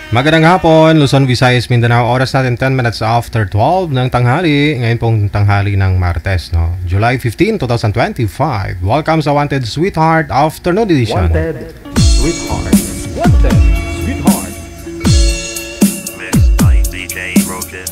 Magandang hapon, Luzon, Visayas, Mindanao. Oras natin 10 minutes after 12 ng tanghali. Ngayon pong tanghali ng Martes, no? July 15, 2025. Welcome sa Wanted Sweetheart Afternoon Edition. Wanted Sweetheart. Wanted Sweetheart. Mixed by DJ Roger.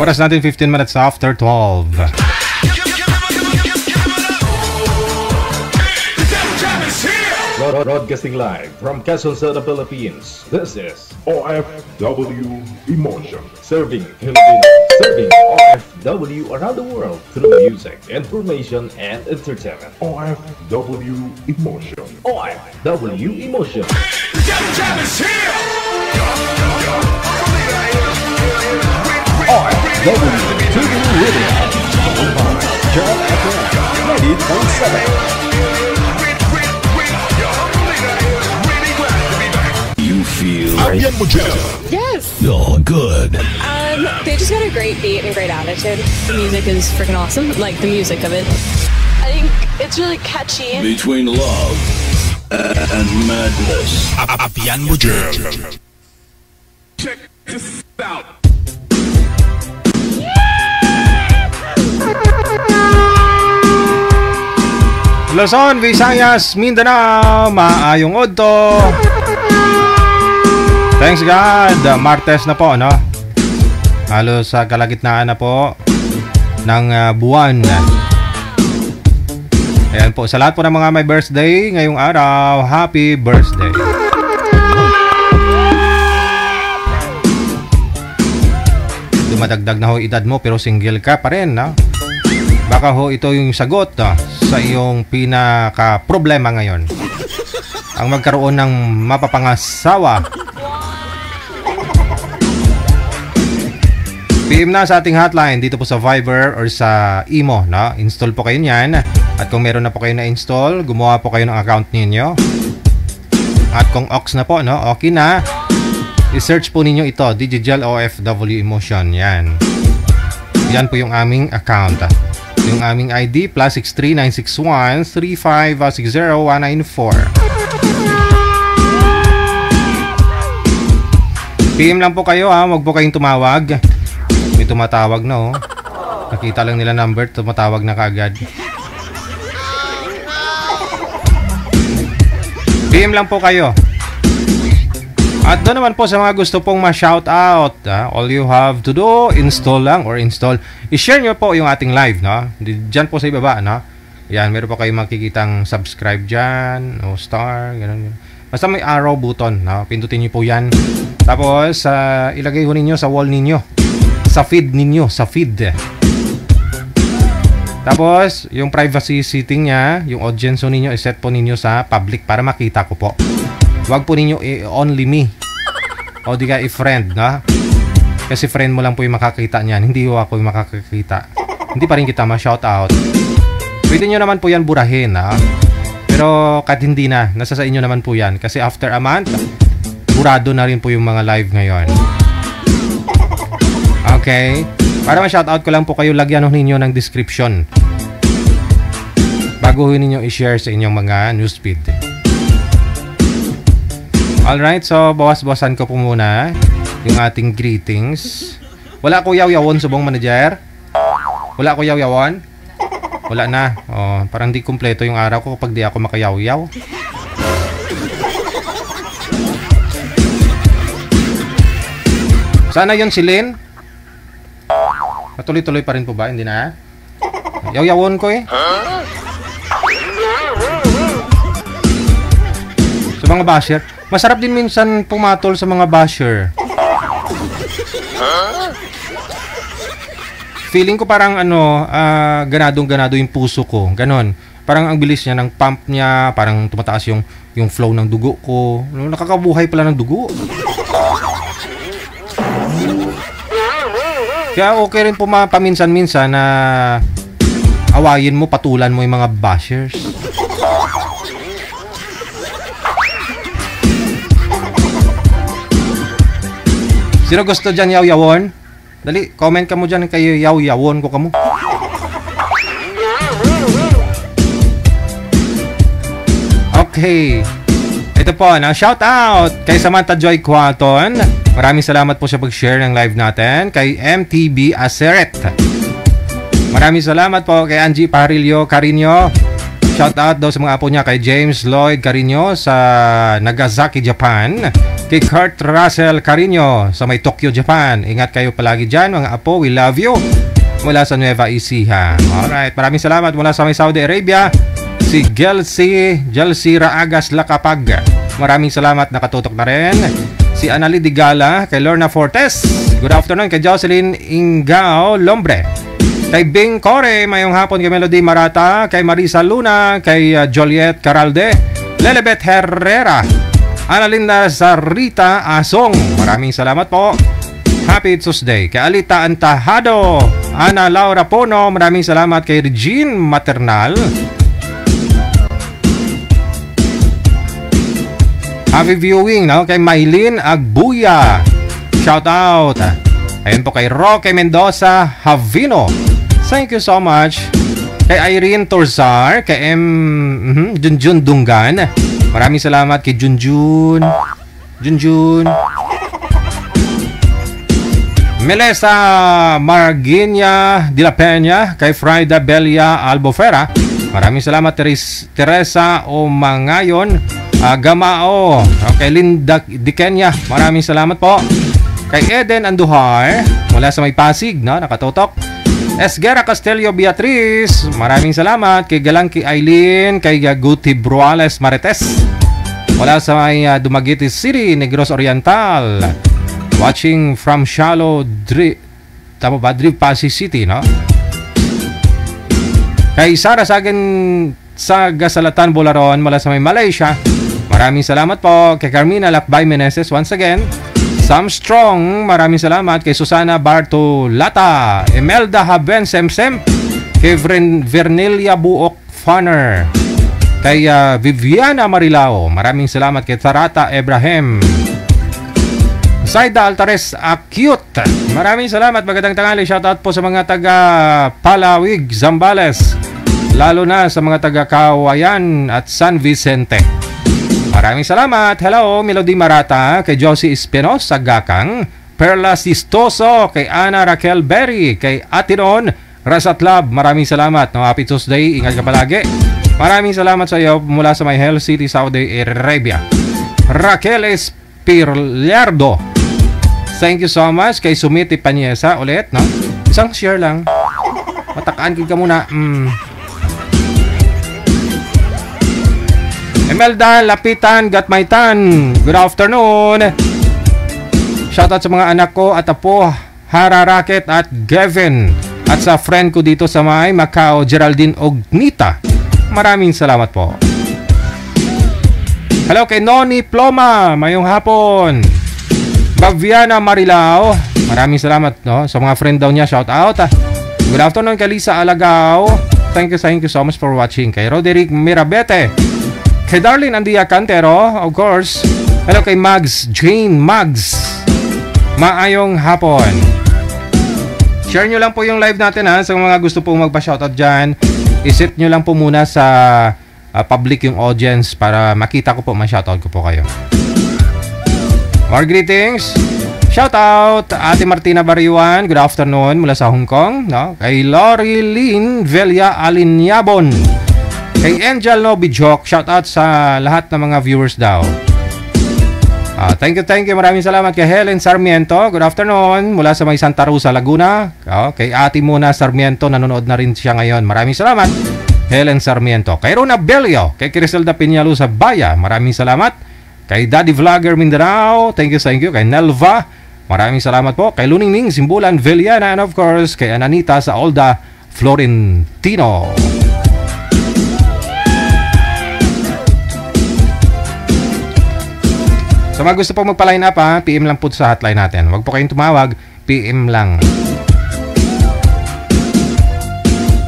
Oras natin 15 minutes after 12. Broadcasting live from Quezon City, Philippines. This is OFW Emotion. Serving Filipinos, serving OFW around the world through music, information, and entertainment. OFW Emotion. OFW Emotion. Jam is here! OFW TV Radio. Jam FM 90.7. Yes. Oh, good. They just got a great beat and great attitude. The music is freaking awesome. Like the music of it. I think it's really catchy. Between love and madness. Apian mo dyan. Check this out. Luzon, Visayas, Mindanao, maayong odto. Thanks God, Martes na po, no? Halos sa kalagitnaan na po ng buwan. Ayan po, sa lahat po ng mga may birthday ngayong araw, happy birthday. Dumadagdag na ho edad mo pero single ka pa rin, no? Baka ho ito yung sagot sa iyong pinaka-problema ngayon. Ang magkaroon ng mapapangasawa. PM na sa ating hotline dito po sa Viber or sa Imo, no? Install po kayo niyan. At kung meron na po kayo na-install, gumawa po kayo ng account ninyo. At kung ox na po, no? Okay na. I-search po ninyo ito, Digigel OFW Emotion. Yan. Yan po yung aming account. Yung aming ID, +63 961 3560 194. PM lang po kayo ha, wag po kayong tumawag. May tumatawag na oh. Nakita lang nila number, tumatawag na kaagad. PM lang po kayo. At doon naman po sa mga gusto pong ma-shoutout, all you have to do, install lang or install. I-share nyo po yung ating live, no? Diyan po sa ibaba, no? Yan, meron po kayong makikitang subscribe dyan, o star, gano'n. Basta may arrow button, no? Pindutin nyo po yan. Tapos, ilagay ho ninyo sa wall ninyo. Sa feed ninyo, sa feed. Tapos, yung privacy setting niya, yung audience ninyo, iset po ninyo sa public para makita ko po. Huwag po ninyo only me. O di ka i-friend, no? Kasi friend mo lang po yung makakita niyan. Hindi ho ako yung makakakita. Hindi pa rin kita ma-shoutout. Pwede nyo naman po yan burahin, ha? Pero kahit hindi na, nasa sa inyo naman po yan. Kasi after a month, burado na rin po yung mga live ngayon. Okay? Para ma-shoutout ko lang po kayo, lagyan ho ninyo ng description. Bago ho ninyo i-share sa inyong mga newsfeed. Alright, so bawas-bawasan ko po muna yung ating greetings. Wala ko yaw-yawon, subong manager? Wala ko yaw-yawon? Wala na. Oh, parang di kumpleto yung araw ko kapag di ako makayaw-yaw. Sana yun si Lynn? Patuloy-tuloy pa rin po ba? Hindi na? Yaw-yawon ko eh. Sa mga basher. Masarap din minsan pumatol sa mga basher. Feeling ko parang ganadong-ganado yung puso ko. Ganon. Parang ang bilis niya ng pump niya, parang tumataas yung flow ng dugo ko. Nakakabuhay pala ng dugo. Kaya okay rin po paminsan-minsan na awayin mo, patulan mo yung mga bashers. Sino gusto dyan yaw-yawon? Dali, comment ka mo dyan kayo yaw-yawon ko kamo. Okay. Ito po, shout out kay Samantha Joy Quaton. Maraming salamat po sa pag-share ng live natin. Kay MTB Aseret. Maraming salamat po kay Angie Parillo Carino. Shout out daw sa mga apo niya kay James Lloyd Carino sa Nagasaki, Japan. Kay Kurt Russell Carino sa may Tokyo, Japan. Ingat kayo palagi dyan mga apo. We love you. Mula sa Nueva Ecija. Alright, maraming salamat mula sa may Saudi Arabia. Si Gelsi Raagas Lakapag. Maraming salamat, nakatutok na rin. Si Anali Digala, kay Lorna Fortes. Good afternoon kay Jocelyn Ingao Lombre. Kay Bing Core, mayong hapon kay Melody Marata. Kay Marisa Luna, kay Joliet Caralde. Lelebet Herrera. Analinda Sarita Asong. Maraming salamat po. Happy Tuesday. Kay Alita Antahado. Ana Laura Pono. Maraming salamat kay Regine Maternal. Happy viewing, no? Kay Maylin Agbuya. Shout out. Ayun po kay Roque Mendoza Havino. Thank you so much. Kay Irene Torzar. Kay Junjun Dungan. Maraming salamat kay Junjun. Melissa Marginia de la Peña. Kay Frida Belia Albofera. Maraming salamat Teresa Omangayon. Gamao. Kay Linda Di Kenya, maraming salamat po. Kay Eden Andujar, mula sa may Pasig, no? Nakatotok. Esguera Castelio Beatriz, maraming salamat. Kay Galangki Aileen, kay Guti Bruales Marites, mula sa may Dumaguete City, Negros Oriental. Watching from Shallow Drive, Pasig City, no? Kay Sara Sagen sa Gasalatan, Bularon, mula sa may Malaysia, maraming salamat po. Kay Carmina Lakbay Meneses, once again. Sam Strong, maraming salamat. Kay Susana Bartolata, Imelda Haben Semsem, kay Vernelia Buok Funner, kay Viviana Marilao, maraming salamat. Kay Tarata Ibrahim, Saida Altares Acute, maraming salamat. Magandang tanghali, shoutout po sa mga taga Palawig, Zambales, lalo na sa mga taga Kawayan at San Vicente. Maraming salamat. Hello, Melody Marata, kay Josie Espinosa Gakang, Perla Sistoso, kay Ana Raquel Berry, kay Atiron Rasatlab, maraming salamat. No, happy Tuesday, ingat ka palagi. Maraming salamat sa iyo mula sa may Hell City, Saudi Arabia. Raquel Espirliardo, thank you so much. Kay Sumiti Panyesa ulit, no? Isang share lang. Matakaan ka muna. Imelda Lapitan Gatmaitan, good afternoon. Shoutout sa mga anak ko at apo, Hara Racket at Gavin, at sa friend ko dito sa may Macau, Geraldine Ognita. Maraming salamat po. Hello kay Noni Ploma, mayong hapon. Baviana Marilao, maraming salamat, no? Sa mga friend daw niya, shoutout. Good afternoon kay Lisa Alagao, thank you so much for watching. Kay Roderick Mirabete, kay Darlene Andia Cantero, of course. Hello kay Jane Mags, maayong hapon. Share nyo lang po yung live natin, ha. Sa mga gusto pong magpa-shoutout dyan, iset nyo lang po muna sa public yung audience para makita ko po, ma-shoutout ko po kayo. More greetings. Shoutout Ate Martina Bariwan, good afternoon mula sa Hong Kong, no? Kay Lorilyn Velia Alinyabon, kay Angel Nobijok, shoutout sa lahat ng mga viewers daw. Thank you. Maraming salamat kay Helen Sarmiento. Good afternoon mula sa may Santa Rosa, Laguna. Kay Ate Mona Sarmiento, nanonood na rin siya ngayon. Maraming salamat, Helen Sarmiento. Kay Rona Belio, kay Criselda Piñalo sa Baya. Maraming salamat. Kay Daddy Vlogger Mindanao. Thank you. Kay Nelva, maraming salamat po. Kay Luningning Simbulan Veliana, and of course kay Ananita sa Olda Florentino. So mga gusto po magpa-line up, ha, PM lang po sa hotline natin. Huwag po kayong tumawag, PM lang.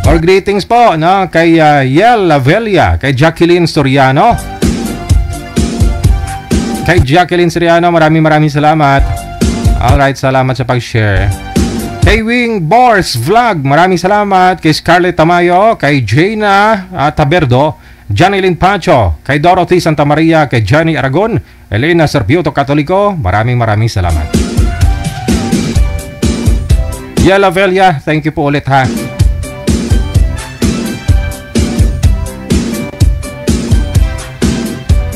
Or greetings po, no, kay Yel Lavelia, kay Jacqueline Soriano. Kay Jacqueline Soriano, maraming salamat. Alright, salamat sa pag-share. Kay Wing Bors Vlog, maraming salamat. Kay Scarlett Tamayo, kay Jaina Taberdo, Janilyn Pacho, kay Dorothy Santa Maria, kay Johnny Aragon, Elena Serpiuto Katoliko, maraming salamat. Yela Velia, thank you po ulit, ha.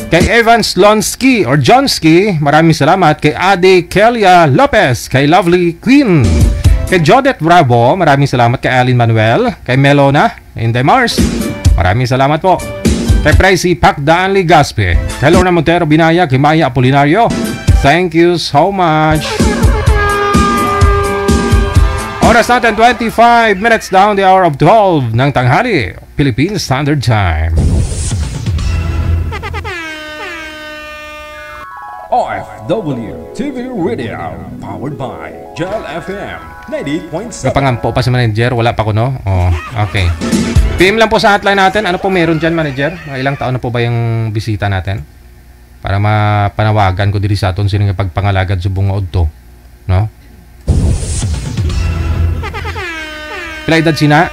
Kay Evan Slonsky or Johnsky, maraming salamat. Kay Adi Kelia Lopez, kay Lovely Queen, kay Jodette Bravo, maraming salamat. Kay Alin Manuel, kay Melona Inday Mars, maraming salamat po. Kay Pricey Pacdaan Ligaspe, kay Lorna Montero Binaya, kay Maya Apolinario, thank you so much. Oras natin 25 minutes down the hour of 12 ng tanghali, Philippine Standard Time. OFW TV Radio, powered by Gel FM 98.7. Kapangampo pa si manager, wala pa ko, no? Oh, okay. PM lang po sa hotline natin. Ano po meron dyan, manager? Ilang taon na po ba yung bisita natin? Para mapanawagan ko diri sa aton sino nga pagpangalagad sa bunga odto, no? Pila edad sina?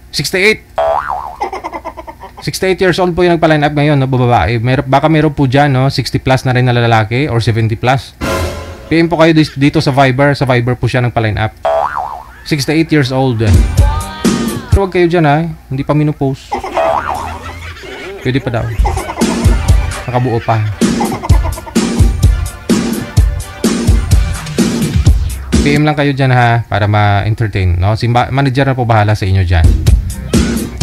68. 68 years old po yung nagpa-line up ngayon, no, babae. Baka meron po dyan, no, 60 plus na rin na lalaki or 70 plus. PM po kayo dito sa Viber. Sa Viber po siya nagpa-line up. 68 years old. Pero huwag kayo dyan, ha. Hindi pa minupose. Pwede pa daw. Nakabuo pa. PM lang kayo dyan ha, para ma-entertain, no? Si manager na po bahala sa inyo dyan.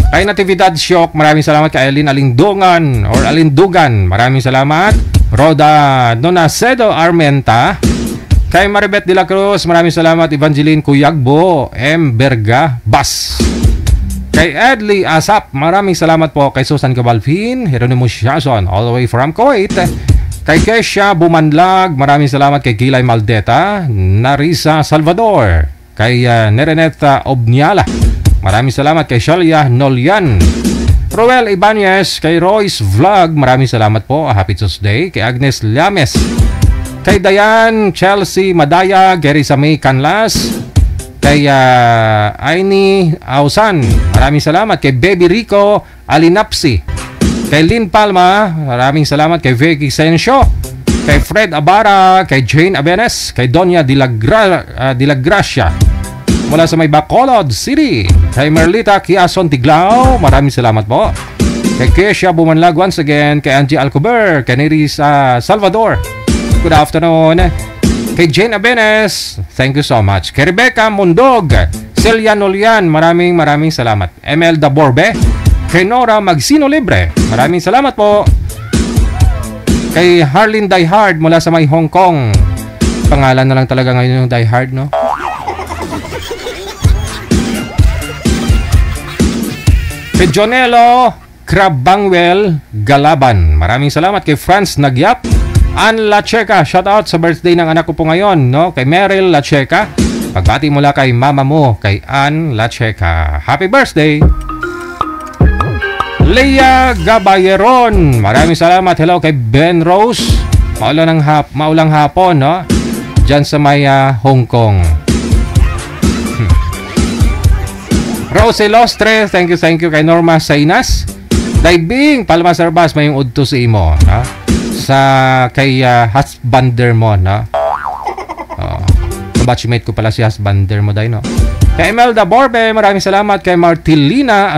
Kay Natividad Shock, maraming salamat. Kay Aileen Alindungan or Alindugan, maraming salamat. Roda Donacedo Armenta. Kay Maribeth de la Cruz, maraming salamat. Evangeline Cuyagbo, M. Berga Bas. Kay Edley Asap, maraming salamat po. Kay Susan Cabalfin, Jeronimo Shason, all the way from Kuwait. Kay Kesha Bumanlag, maraming salamat. Kay Gilay Maldeta, Narisa Salvador. Kay Nereneta Obniala, maraming salamat. Kay Shalia Nolian. Roel Ibanez, kay Royce Vlog, maraming salamat po. Happy Tuesday. Kay Agnes Llames. Kay Dayan Chelsea Madaya, Gary Samay Canlas. Kay Aini Ausan, maraming salamat. Kay Baby Rico Alinapsi. Kay Lynn Palma, maraming salamat. Kay Vicky Sensio. Kay Fred Abara. Kay Jane Abenes. Kay Donya de la Gracia mula sa may Bacolod City. Kay Merlita Kiason Tiglao, maraming salamat po. Kay Kesha Bumanlag once again. Kay Angie Alcober. Kay Neris Salvador, good afternoon. Kay Jane Abenes, thank you so much. Kay Rebecca Mundog, Celia Nolian, maraming salamat. Emelda Borbe. Kay Nora Magsino Libre, maraming salamat po. Kay Harlin Diehard mula sa may Hong Kong, pangalan na lang talaga ngayon yung Diehard, no? Kay Jonelo Crabangwell Galaban, maraming salamat. Kay Franz Nagyap. Ann Lacheca, shout out sa birthday ng anak ko po ngayon, no? Kay Meryl Lacheca, pagbati mula kay mama mo, kay Ann Lacheca, happy birthday. Leia Gabayeron, maraming salamat. Hello kay Ben Rose, maulang hapon, no? Diyan sa may Hong Kong. Rose Ilostre, thank you. Kay Norma Sainas. Daibing Palma Sarbas, may yung udto sa imo, no? Sa kay husbander mo, no? Batchmate ko pala si husbander mo dahil, no? Kay Imelda Borbe, maraming salamat. Kay Martilina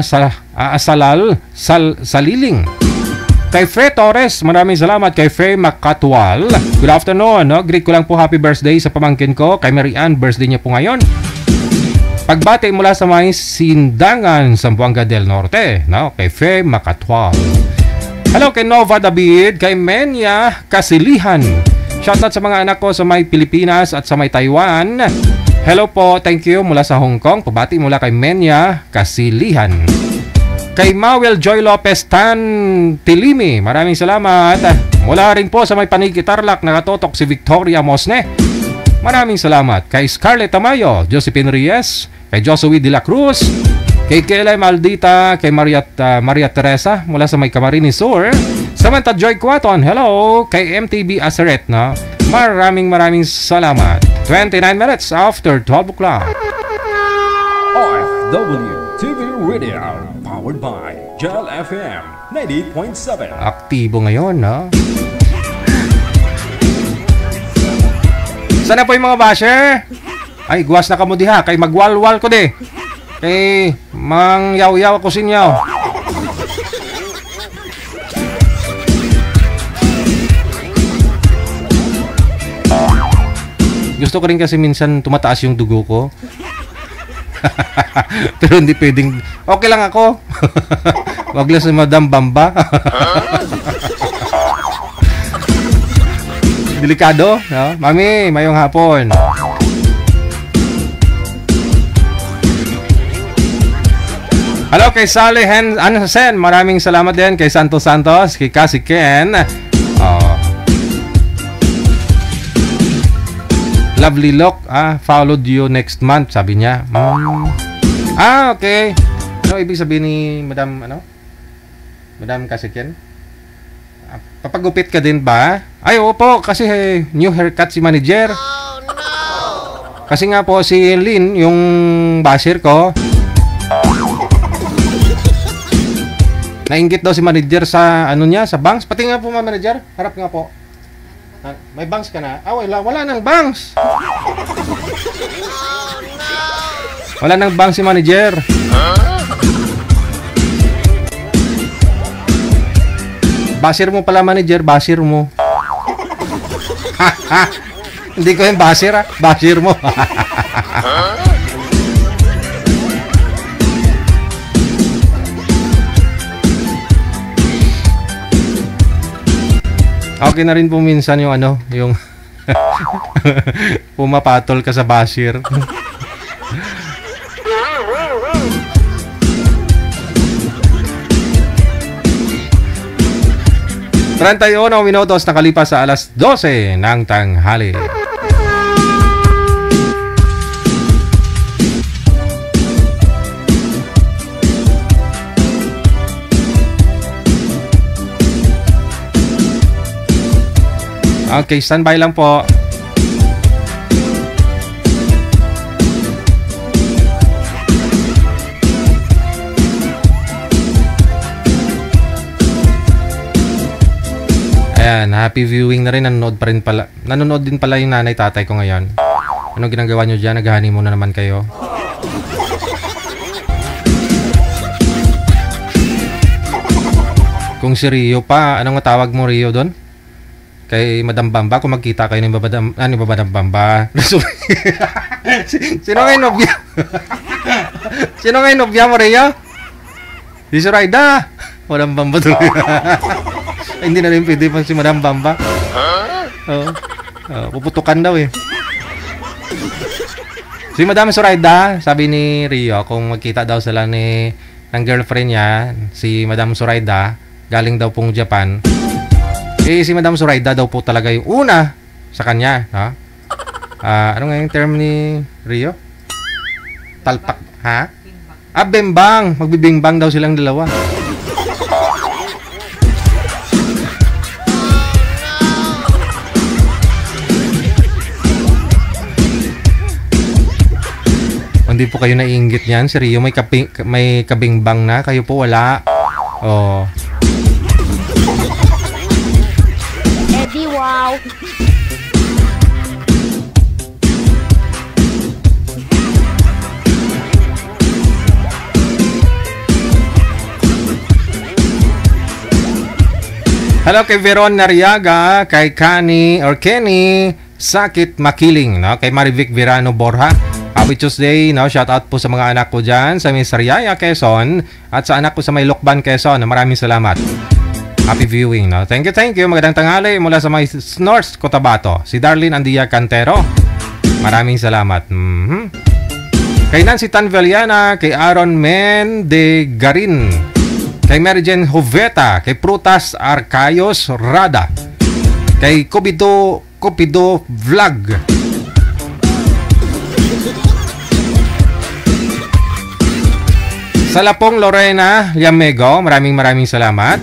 Saliling. Kay Frey Torres, maraming salamat. Kay Frey Makatwal, good afternoon, no? Greet ko lang po happy birthday sa pamangkin ko. Kay Mary Ann, birthday niya po ngayon. Pagbati mula sa may Sindangan, Zamboanga del Norte, no? Kay Frey Makatwal. Hello kay Nova David, kay Menya Kasilihan. Shoutout sa mga anak ko sa may Pilipinas at sa may Taiwan. Hello po, thank you mula sa Hong Kong. Pabati mula kay Menya Kasilihan. Kay Mawel Joy Lopez Tan Tilimi, maraming salamat. Mula rin po sa may Paniki Tarlac, nakatotok si Victoria Mosne. Maraming salamat. Kay Scarlett Tamayo, Josephine Reyes, kay Josué de la Cruz, kay Kelay Maldita, kay Maria Teresa mula sa may Camarines Sur. Samantha Joy Quaton, hello. Kay MTB Asaret, no? Maraming salamat. 29 minutes after 12 o'clock. OFW TV Radio, powered by Gel FM 98.7. Aktibo ngayon, no? Sana po yung mga basher? Ay, guwas na kamo diha. Kay magwalwal ko di. Kay mangyaw-yaw ko sinyaw. Gusto ko rin kasi minsan tumataas yung dugo ko. Pero hindi pwedeng. Okay lang ako. Wag lang si Madam Bamba. Delikado, no? Mami, mayong hapon. Hello kay Sally Hansen, maraming salamat din. Kay Santos, kay Cassie Ken. Lovely look, followed you next month, sabi niya. Okay. Ano ibig sabihin ni Madam Cassie Ken? Papagupit ka din ba? Ay, opo, kasi new haircut si manager. Oh, no! Kasi nga po si Lynn, yung basher ko, nainggit daw si manager sa niya, sa banks. Pati nga po mga manager, harap nga po. May banks ka na? Wala nang banks. Oh, no! Wala nang banks si manager. Basir mo pala, manager. Basir mo. Hindi ko yung basir, ha? Basir mo. Okay na rin po minsan yung ano, yung pumapatol ka sa basir. Trentayon minutos nakalipas sa alas 12 ng tanghali. Okay, standby lang po. Ayan, happy viewing na rin. Nanonood pa rin pala. Nanonood din pala yung nanay tatay ko ngayon. Ano ginagawa nyo dyan? Nag-honeymoon na naman kayo. Kung si Rio pa, anong tawag mo Rio doon? Kay Madam Bamba, kung magkita kayo ni Babadam, Babadam Bamba. Sino ngayon nobya? Sino ngayon nobya mo, Rio? Si Zoraida. Madam Bamba tuloy. Hindi na rin pwede pa si Madam Bamba. Puputukan daw eh. Si Madam Zoraida, sabi ni Rio, kung magkita daw sila ng girlfriend niya, si Madam Zoraida, galing daw pong Japan. Eh, si Madam Zoraida daw po talaga yung una sa kanya. Ha? Ano nga yung term ni Rio? Talpak, ha? Bembang. Magbibimbang daw silang dalawa. Hindi po kayo naiinggit niyan. Si Rio may kabingbang na. Kayo po wala. Oh. Eddie, wow. Hello kay Veron Nariaga, kay Kenny Sakit Makiling, no? Kay Marivic Virano Borja. Happy Tuesday, no? Shout out po sa mga anak ko dyan sa Miss Riaya, Quezon, at sa anak ko sa may Lokban, Quezon. Maraming salamat. Happy viewing, no? Thank you. Magandang tanghali mula sa may North Cotabato. Si Darlene Andia Cantero. Maraming salamat. Kay Nancy Tanveliana, kay Aaron Mendegarin, kay Mary Jane Joveta, kay Prutas Arcayos Rada, kay Cupido Vlog, Salapong Lorena Yamego, maraming salamat.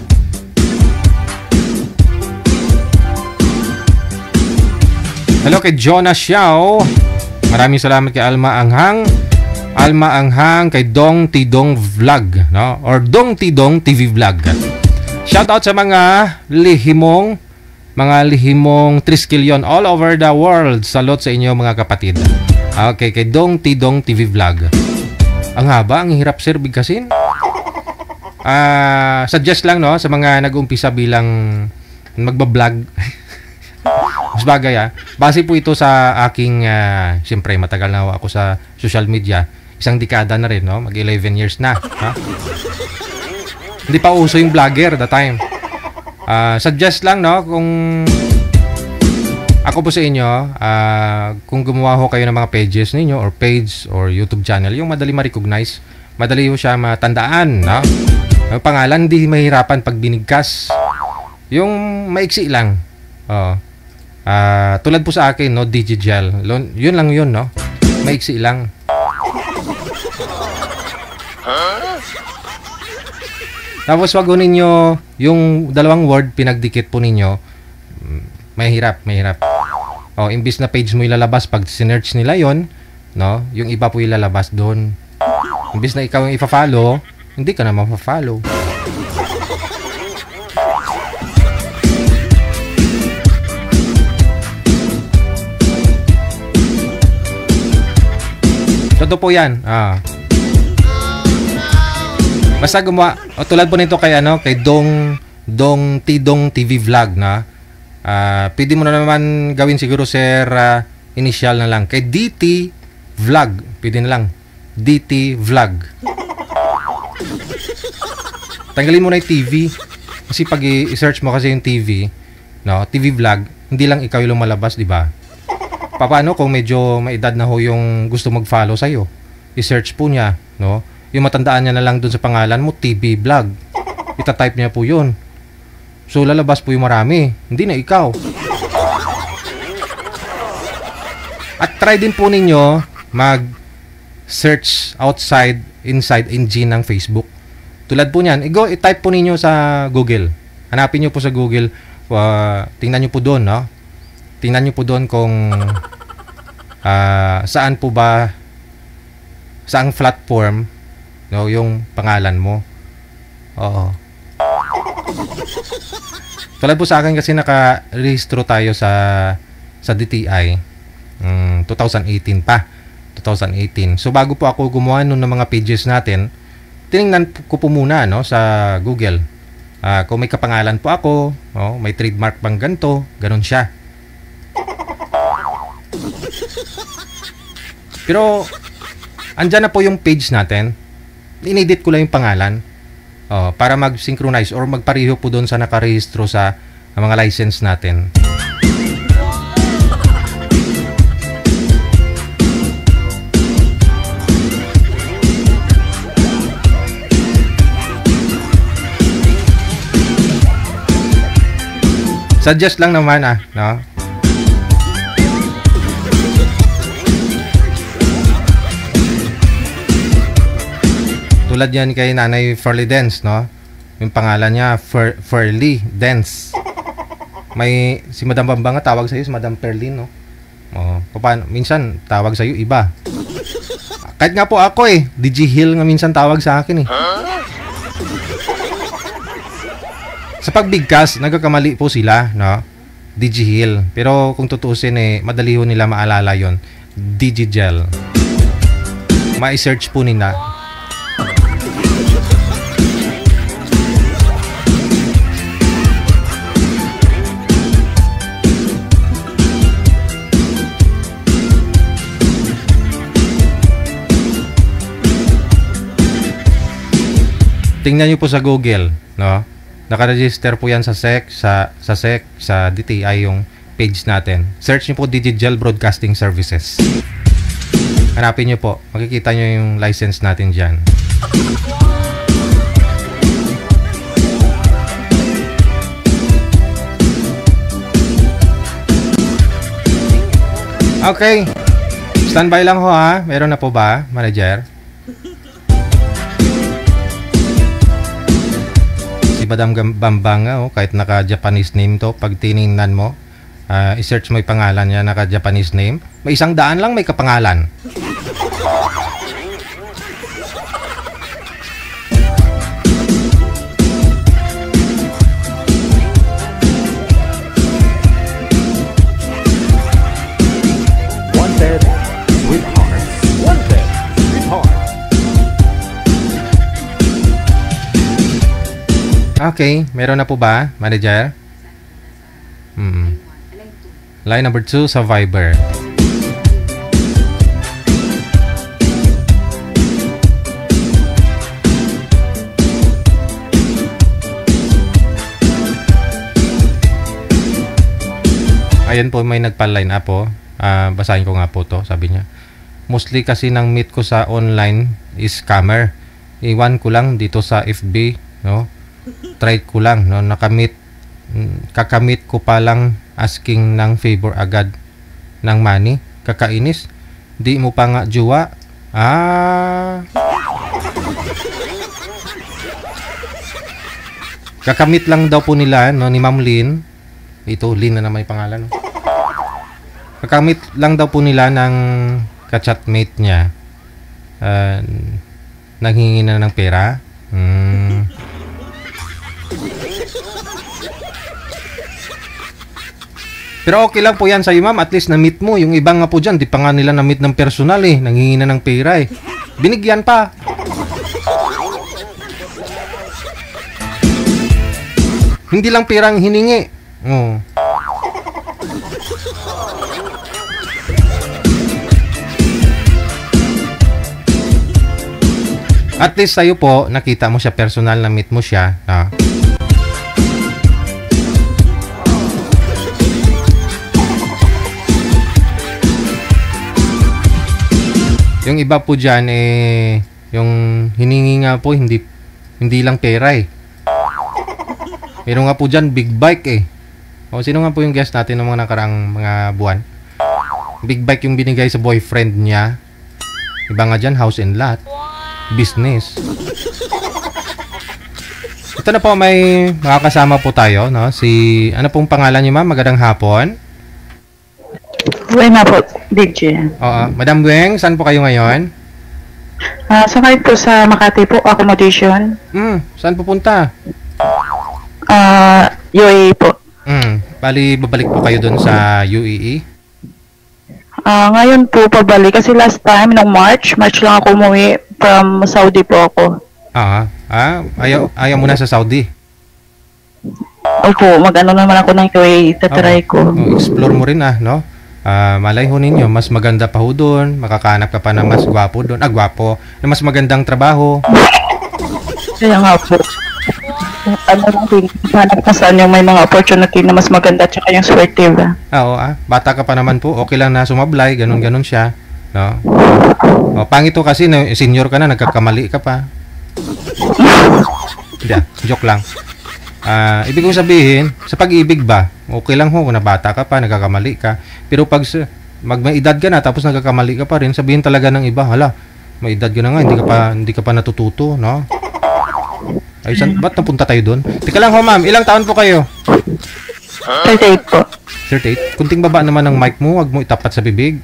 Hello kay Jonah Xiao, maraming salamat kay Alma Anghang, kay Dong Tidong Vlog, no? Or Dong Tidong TV Vlog. Shout out sa mga lihimong triskilyon all over the world. Salute sa inyo mga kapatid. Okay, kay Dong Tidong TV Vlog. Ang haba, ang hirap sir bigkasin. Suggest lang, no, sa mga nag-umpisa bilang magbablog. Mas bagay, base po ito sa aking siyempre matagal na ako sa social media. Isang dekada na rin, no? Mag 11 years na, ha? Hindi pa uso yung vlogger that time. Suggest lang, no, kung ako po sa inyo, kung gumawa ho kayo ng mga pages ninyo or page or YouTube channel, yung madali ma-recognize, madali ho siya matandaan, no? Yung pangalan, hindi mahirapan pag binigkas. Yung maiksi lang. Tulad po sa akin, no, Digigel. Yun lang yun, no? Maiksi lang. Tapos wag ninyo yung dalawang word pinagdikit po ninyo. Mahirap. Imbis na page mo ilalabas pag sinearch nila yon, no? Yung iba po ilalabas doon. Imbis na ikaw yung ifa-follow, hindi ka na ma-follow. Totoo po yan. Basta gumawa, tulad po nito kay Dong Dong Tidong TV Vlog na. Pwede mo na naman gawin siguro sir, initial na lang. Kay DT Vlog. Pwede na lang. DT Vlog. Tanggalin mo na yung TV. Kasi pag i-search mo kasi yung TV, no, TV Vlog, hindi lang ikaw yung lumalabas, di ba? Paano kung medyo may edad na ho yung gusto mag-follow sa'yo? I-search po niya, no? Yung matandaan niya na lang dun sa pangalan mo, TV Vlog. Ita-type niya po yun. So, lalabas po yung marami. Hindi na ikaw. At try din po ninyo mag-search outside, inside engine ng Facebook. Tulad po niyan, i-type po ninyo sa Google. Hanapin nyo po sa Google. Tingnan nyo po doon, no? Tingnan nyo po doon kung saan po ba, saang platform, no, yung pangalan mo. Oo. Tulad po sa akin kasi naka-rehistro tayo sa DTI 2018 pa. 2018. So bago po ako gumawa nun ng mga pages natin, tiningnan ko po muna, no, sa Google. Kung may kapangalan po ako, no, may trademark bang ganito, ganun siya. Pero andyan na po yung page natin. Inedit ko lang yung pangalan para mag-synchronize or magpareho po doon sa nakarehistro sa mga license natin. Suggest lang naman no? Tulad yan kay Nanay Furly Dance, no? Yung pangalan niya, Furly Dance. May, si Madam Bambang nga tawag sa'yo, si Madam Perlin, no? Paano? Minsan, tawag sa'yo, iba. Kahit nga po ako DJ Hill nga minsan tawag sa akin Sa pagbigkas, nagkakamali po sila, no? DJ Hill. Pero kung tutuusin madali ho nila maalala yon. DJ Gel. Ma-search po nila. Tingnan niyo po sa Google, no? Naka-register po yan sa SEC, sa DTI yung page natin. Search niyo po Digigel Broadcasting Services. Hanapin niyo po. Makikita niyo yung license natin diyan. Okay. Standby lang ho ha. Meron na po ba, manager? Madam Bambang kahit naka-Japanese name to, pag tiningnan mo, i-search mo yung pangalan niya, naka-Japanese name, may 100 lang may kapangalan. Wanted, sweetheart. Wanted, sweetheart. Okay, meron na po ba, manager? Line number 2 sa Viber. Ayan po, may nagpa-line up po. Basahin ko nga po to, sabi niya. Mostly kasi nang meet ko sa online is scammer. Iwan ko lang dito sa FB, no? Try ko lang, no? Kakamit ko pa lang asking ng favor agad ng money. Kakainis. Di mo pa nga jowa. Kakamit lang daw po nila, no, ni Ma'am Lynn. Ito, Lynn na naman yung pangalan, no? Kakamit lang daw po nila ng ka-chatmate niya. Nanghingi na ng pera. Pero okay lang po yan sa'yo, ma'am. At least na-meet mo. Yung ibang nga po dyan, di pa nga nila na-meet ng personal Nanghingi na ng pera Binigyan pa. Hindi lang pirang hiningi. Oh. At least sa'yo po, nakita mo siya personal, na-meet mo siya. Yung iba po dyan, yung hiningi nga po, hindi lang pera eh. Meron nga po dyan, big bike eh. O, sino nga po yung guest natin ng mga nakaraang mga buwan? Big bike yung binigay sa boyfriend niya. Iba nga dyan, house and lot. Business. Ito na po, may makakasama po tayo, no? Ano pong pangalan niyo, ma'am? Magandang hapon. Buhay na po, DJ. Oo. Madam Weng, saan po kayo ngayon? Sakay po sa Makati po, accommodation. Saan pupunta? UAE po. Bali, babalik po kayo dun sa UAE? Ngayon po, pabalik. Kasi last time, nung March lang ako umuwi from Saudi po ako. Ayaw mo na sa Saudi? Opo, mag-ano naman ako ng UAE, tatry ko. Explore mo rin no? Malay ho ninyo, mas maganda pa ho doon, makakahanap ka pa ng mas gwapo doon, gwapo, na mas magandang trabaho. Kaya nga po. Hanap ka saan yung may mga opportunity na mas maganda at saka yung swerte ba? Bata ka pa naman po, okay lang na sumablay, ganun siya. No? Pangit to kasi, senior ka na, nagkakamali ka pa. Joke lang. Ibig kong sabihin, sa pag-ibig ba, okay lang ho kung nabata ka pa, nagkakamali ka. Pero pag may edad ka na, tapos nagkakamali ka pa rin, sabihin talaga ng iba, hala, may edad ka na nga, hindi ka pa natututo, no? Ay, ba't napunta tayo doon? Tika lang ho, ma'am, ilang taon po kayo? 38 po. 38? Kunting baba naman ng mic mo, wag mo itapat sa bibig.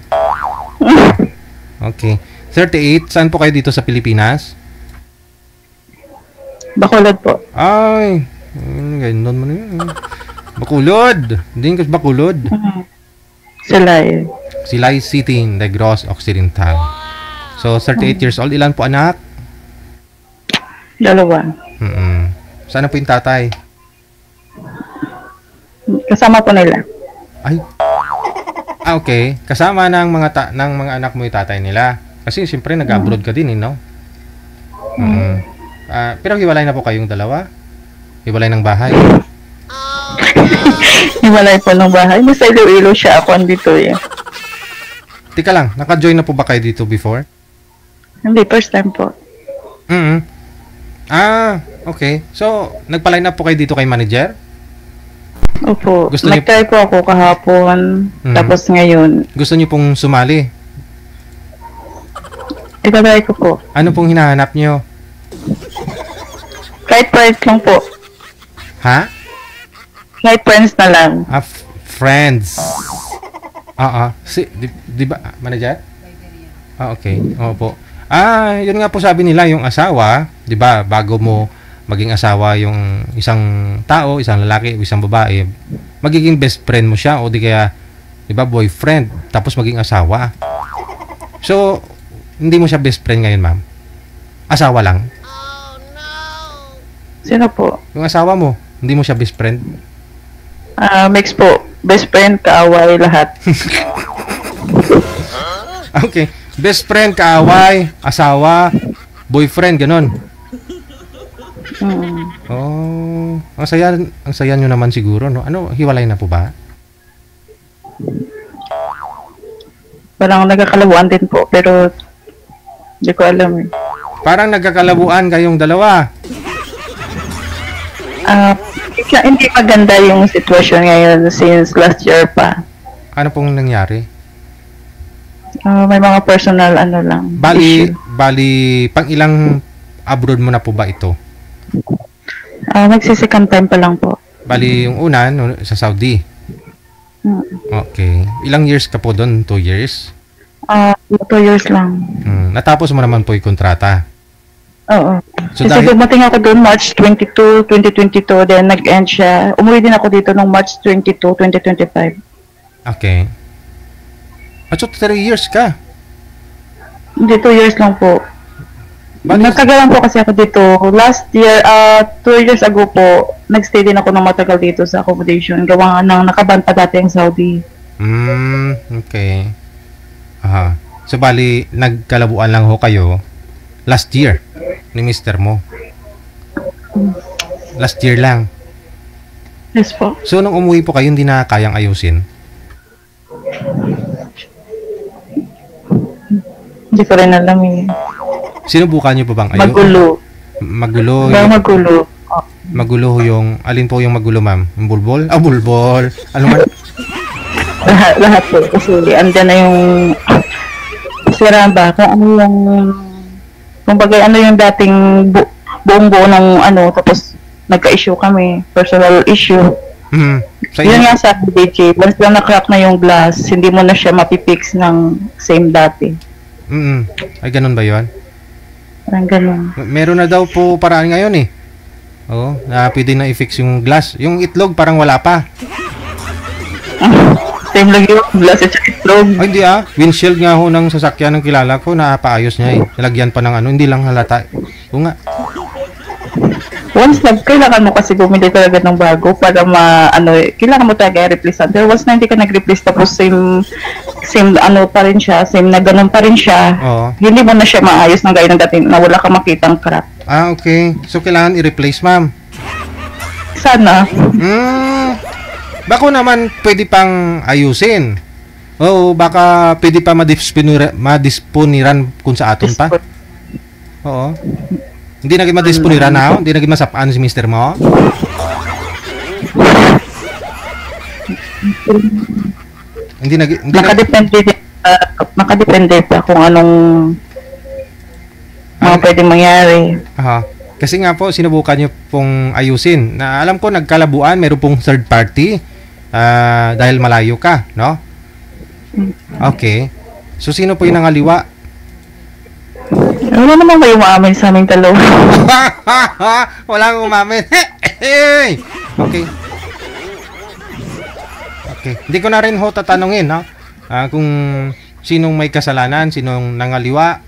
Okay. 38, saan po kayo dito sa Pilipinas? Bacolod po. Ay, ganun mo na yun. Bacolod. Hindi ka Bacolod. Silay. Silay City, Negros Occidental. So, 38 years old. Ilan po anak? 2. Saan po yung tatay? Kasama po nila. Ay. Okay. Kasama ng mga anak mo yung tatay nila. Kasi siyempre nag-abroad ka din, no? Pero hiwalay na po kayong dalawa? Hiwalay ng bahay? Hiwalay po ng bahay. Nasa Iloilo siya. Ako andito eh. Tika lang, naka-join na po ba kayo dito before? Hindi, first time po. Okay. So, nagpa-line up po kayo dito kay manager? Opo. Nag-try po ako kahapon. Tapos ngayon. Gusto niyo pong sumali? Itatry ko po. Ano pong hinahanap niyo? Kahit friends lang po. Ha? Kahit friends na lang. Friends. Di ba, manager? Okay. Opo. Yun nga po sabi nila, yung asawa, di ba, bago mo maging asawa yung isang tao, isang lalaki, isang babae, magiging best friend mo siya, o di kaya, di ba, boyfriend, tapos maging asawa. So, hindi mo siya best friend ngayon, ma'am? Asawa lang? Sino po? Yung asawa mo, hindi mo siya best friend? Mix po. Best friend, kaaway, lahat. Okay. Best friend, kaaway, asawa, boyfriend, ganun. Ang saya nyo naman siguro, no? Ano, hiwalay na po ba? Parang nagkakalabuan din po, pero hindi ko alam eh. Parang nagkakalabuan kayong dalawa. Hindi maganda yung sitwasyon ngayon since last year pa. Ano pong nangyari? May mga personal lang. Bali, pang ilang abroad mo na po ba ito? Magsi-second time pa lang po. Bali, yung una, sa Saudi. Okay. Ilang years ka po doon? 2 years? 2 years lang. Natapos mo naman po yung kontrata? Oo. So kasi dumating ako doon March 22, 2022, then nag-end siya. Umuwi din ako dito noong March 22, 2025. Okay. So 3 years ka? Hindi, 2 years lang po. Natagalan po kasi ako dito. Last year, 2 years ago po, nagstay din ako ng matagal dito sa accommodation. Gawa ng nakaban pa dati ang Saudi. Okay. Aha. So, bali, nagkalabuan lang ho kayo last year ni mister mo. Last year lang. Yes po. So, nung umuwi po kayo, hindi na kayang ayusin? Hindi ko rin alam eh. Sinubukan niyo pa bang ayusin? Magulo. Magulo. Magulo. Magulo yung, alin po yung magulo, ma'am? Yung bulbol? Bulbol. Ano man? Lahat po. Kasi andyan na yung sira ba? Kung ano yung kumbaga ano yung dating buong buo ng ano, tapos nagka-issue kami. Personal issue. Yun nga sabi DJ, once lang na-crack na yung glass, hindi mo na siya mapipix ng same dati. Ay, ganun ba yun? Parang ganun. Meron na daw po paraan ngayon eh. Oo, na pwede na i-fix yung glass. Yung itlog parang wala pa. Same lang yung glass at itlog. Ay, hindi windshield nga ho ng sasakyan ng kilala ko, napaayos niya eh. Nalagyan pa ng ano, hindi lang halata. Oo nga. Once kailangan mo kasi bumili talaga ng bago para kailangan mo talaga i-replace. Pero once na hindi ka nag-replace tapos same ano pa rin siya, same na ganun pa rin siya, hindi mo na siya maayos ng gaya ng dati na wala kang makitang crack. Okay. So, kailangan i-replace, ma'am? Sana. Bako naman pwede pang ayusin. Oo, baka pwede pa madisponiran kung sa aton pa. Oo. Hindi naging madisponiran na, hindi naging masapaan si mister mo. Nakadepende pa kung anong mga pwedeng mangyari. Kasi nga po, sinubukan nyo pong ayusin. Na alam ko, nagkalabuan, meron pong third party dahil malayo ka, no? Okay. So, sino po yung nangaliwa? Wala naman kayo maamin sa aming dalawa. Walang umamin. Okay. Okay. Hindi ko na rin ho tatanungin, no? Kung sinong may kasalanan, sinong nangaliwa.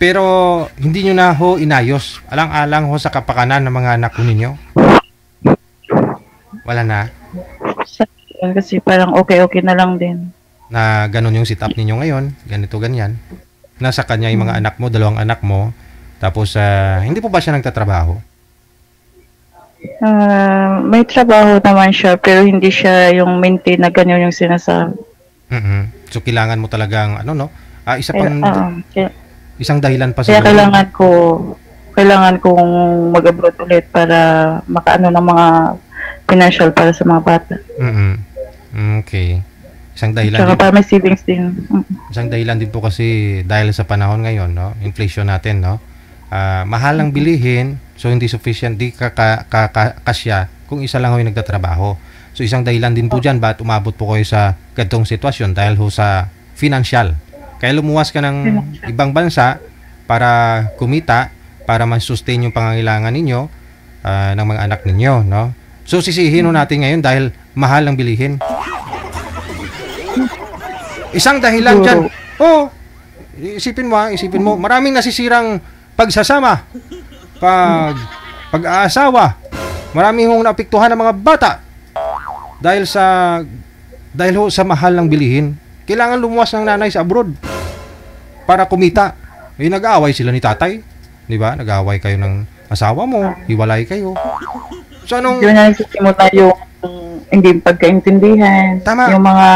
Pero hindi nyo na ho inayos. Alang-alang ho sa kapakanan ng mga anak ninyo. Wala na. Kasi parang okay na lang din. Na ganun yung setup ninyo ngayon, ganito, ganyan. Nasa kanya yung mga anak mo, 2 anak mo, tapos hindi po ba siya nagtatrabaho? May trabaho naman siya, pero hindi siya yung maintain na ganyan yung sinasabi. So, kailangan mo talagang, isang dahilan pa sa kaya kailangan kong mag-abroad ulit para makaano ng mga financial para sa mga bata. Okay. Isang dahilan din. Para may savings din. Isang dahilan din po kasi dahil sa panahon ngayon, no? Inflation natin, no? Mahal ang bilihin, so hindi sufficient, di kasya kung isa lang ho yung nagtatrabaho. So isang dahilan din po dyan, ba't umabot po kayo sa ganitong sitwasyon dahil ho sa financial. Kaya lumuwas ka ng ibang bansa para kumita, para man-sustain yung pangangailangan ninyo ng mga anak ninyo, no? So sisihin natin ngayon dahil mahal ang bilihin. Isang dahilan dyan. Isipin mo, maraming nasisirang pagsasama, pag-aasawa. Maraming hong naapektuhan ng mga bata dahil ho sa mahal ng bilihin. Kailangan lumuwas ng nanay sa abroad para kumita. Nag-aaway sila ni tatay, di ba? Nag-aaway kayo ng asawa mo, hiwalay kayo. So anong yun na nagsisimula yung hindi pagkaintindihan. Tama. Yung mga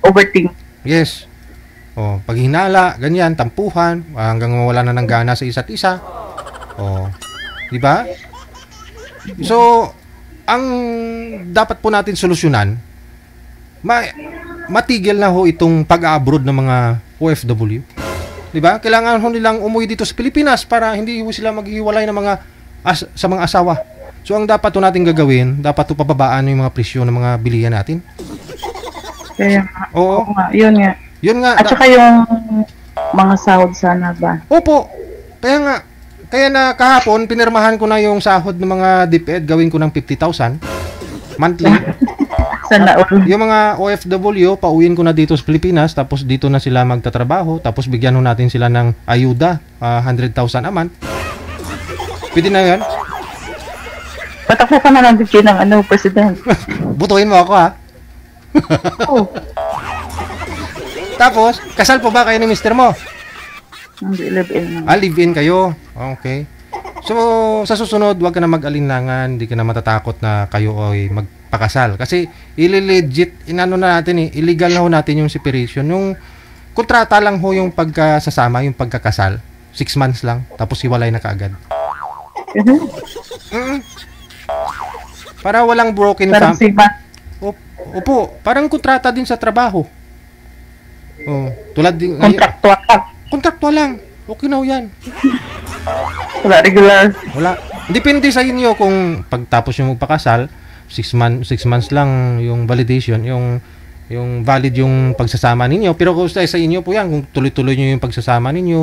overthink. Yes. Paghinala, ganyan, tampuhan, hanggang mawala na ng gana sa isa't isa. Di ba? So, ang dapat po natin solusyonan, matigil na ho itong pag-abroad ng mga OFW. Di ba? Kailangan ho nilang umuwi dito sa Pilipinas para hindi ho sila maghiwalay ng sa mga asawa. So, ang dapat po natin gagawin, dapat po pababaan yung mga presyo ng mga bilihan natin. Kaya, yun nga. At saka yung mga sahod sana ba? Opo. Kaya na kahapon, pinirmahan ko na yung sahod ng mga DepEd, gawin ko ng 50,000 monthly. Sana all. Yung mga OFW, pauwiin ko na dito sa Pilipinas, tapos dito na sila magtatrabaho, tapos bigyan ho natin sila ng ayuda, 100,000 a month. Pwede na yan? Patakbo ka na lang DJ ng president. Butuin mo ako, ha? Oh, Tapos, kasal po ba kayo ni mister mo? hindi live-in. Live-in kayo. Okay. So, sa susunod, wag ka na mag-alinlangan, hindi ka na matatakot na kayo ay magpakasal. Kasi, ili-legit, inano na natin illegal na ho natin yung separation. Yung kontrata lang ho yung pagkasasama, yung pagkakasal. 6 months lang, tapos hiwalay na kaagad. Para walang broken Parang family. siba. Opo, parang kontrata din sa trabaho. Oh, tulad din Kontraktual ka. kontraktual lang. Okay na ho yan. Wala regular. Wala. Depende sa inyo kung pagtapos yung magpakasal, 6 months lang yung validation, yung valid yung pagsasama ninyo. Pero kung sa inyo po yan, kung tuloy-tuloy nyo yung pagsasama ninyo,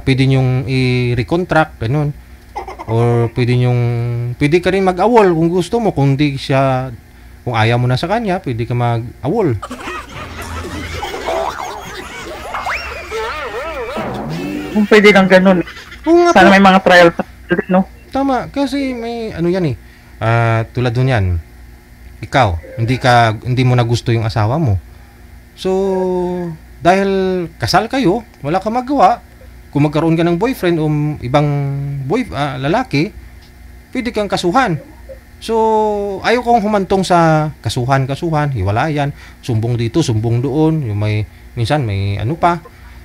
pwede nyong i-recontract, ganun. Or pwede ka rin mag-awol kung gusto mo. Kung ayaw mo na sa kanya, pwede ka mag-awol. Kung pwede lang ganun. Oo nga Sana po. may mga trial pa din, no? Tama, kasi may ano yan tulad dun yan. Ikaw, hindi mo na gusto yung asawa mo. So, dahil kasal kayo, wala ka magawa. Kung magkaroon ka ng boyfriend o ibang lalaki, pwede kang kasuhan. So, ayaw kong humantong sa kasuhan, hiwalayan, sumbong dito, sumbong doon, minsan may ano pa.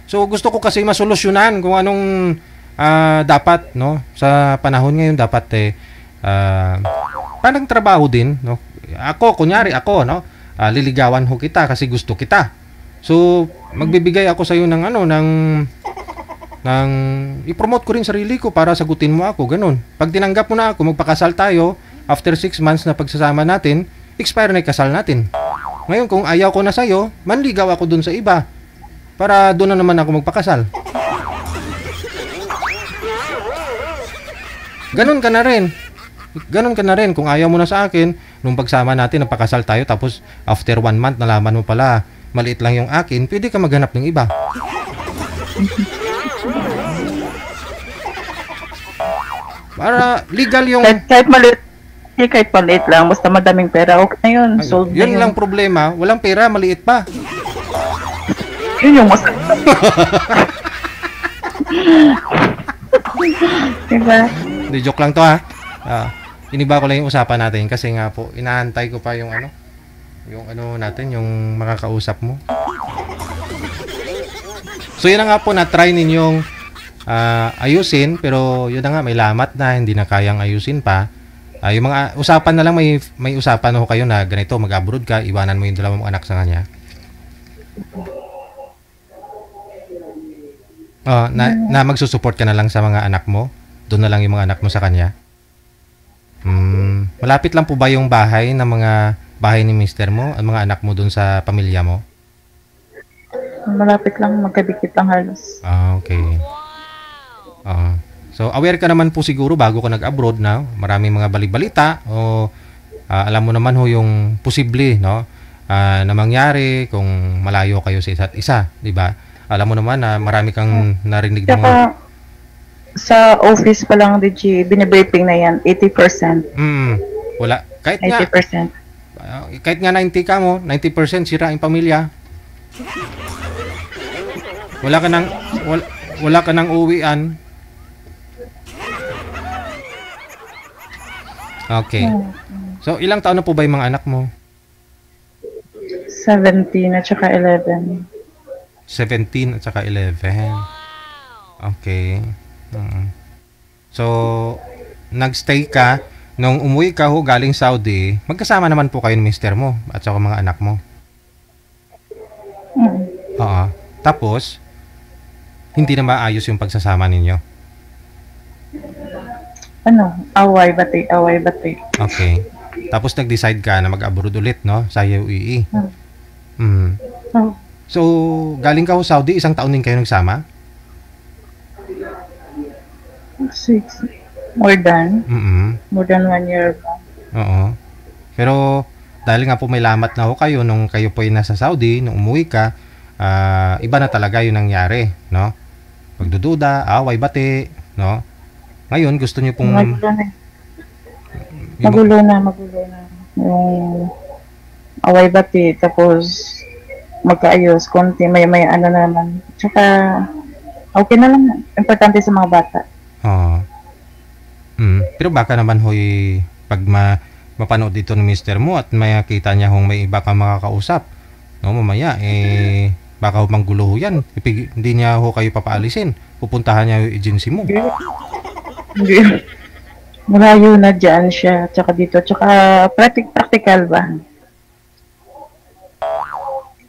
So, gusto ko kasi masolusyonan kung anong dapat, no? Sa panahon ngayon, dapat parang trabaho din, no? Kunyari ako, no? Liligawan ho kita kasi gusto kita. So, magbibigay ako sa iyo ng i-promote ko rin sarili ko para sagutin mo ako, ganun. Pag tinanggap mo na ako, magpakasal tayo, after 6 months na pagsasama natin, expire na yung kasal natin. Ngayon, kung ayaw ko na sa'yo, manligaw ako dun sa iba. Para doon na naman ako magpakasal. Ganun ka na rin. Kung ayaw mo na sa akin, nung pagsama natin, napakasal tayo, tapos after 1 month, nalaman mo pala, maliit lang yung akin, pwede ka maghanap ng iba. Para legal yung... Kahit maliit lang, basta madaming pera, okay na yun. Sold na Yun lang problema, walang pera, maliit pa. Yun yung masakit. Diba? Hindi, joke lang to, ha. Iniba ko lang yung usapan natin kasi nga po, inaantay ko pa yung natin, yung makakausap mo. So yun na nga po, na-try ninyong ayusin, pero yun na nga, may lamat na, hindi na kayang ayusin pa. Yung mga usapan na lang, may usapan ho kayo na ganito, mag-abroad ka, iwanan mo yung 2 mong anak sa kanya. Na magsusupport ka na lang sa mga anak mo, doon na lang yung mga anak mo sa kanya. Malapit lang po ba yung bahay ni mister mo at mga anak mo doon sa pamilya mo? Malapit lang, magkadikit lang halos. Okay. So, aware ka naman po siguro bago ka nag-abroad na maraming mga balibalita o alam mo naman ho yung posible, no? Na mangyari kung malayo kayo sa isa't isa, di ba? Alam mo naman na marami kang narinig ng mga... Sa office pa lang, DJ, binibriefing na yan, 80%. Wala. Kahit 80%. Kahit nga 90 ka mo, 90% sira ang pamilya. Wala ka nang uwian. Okay. So, ilang taon na po ba yung mga anak mo? 17 at saka 11. 17 at saka 11. Okay. So, nagstay ka. Nung umuwi ka ho galing Saudi, magkasama naman po kayo ng mister mo at saka mga anak mo. Oo. Tapos, hindi na maayos yung pagsasama ninyo. Away bati. Okay. Tapos nag-decide ka na mag-abroad ulit, no? Sa UAE. So, galing ka ho Saudi, 1 taon din kayo nagsama? 6. More than 1 year ba? Oo. Pero, dahil nga po may lamat na ho kayo nung kayo po ay nasa Saudi, nung umuwi ka, iba na talaga yung nangyari, no? Pagdududa, away, bati, no? Ngayon, gusto niyo pong... Magulo na. Yung away bati, tapos magkaayos, konti, may ano naman. Tsaka, okay na lang. Importante sa mga bata. Oo. Pero baka naman hoy, pag mapanood dito ng mister mo at makita niya kung may iba kang makakausap, no, mamaya, baka ho manggulo ho yan. Hindi niya ho kayo papaalisin. Pupuntahan niya yung agency mo. Hindi. Malayo na dyan siya, tsaka dito. Tsaka, practical ba?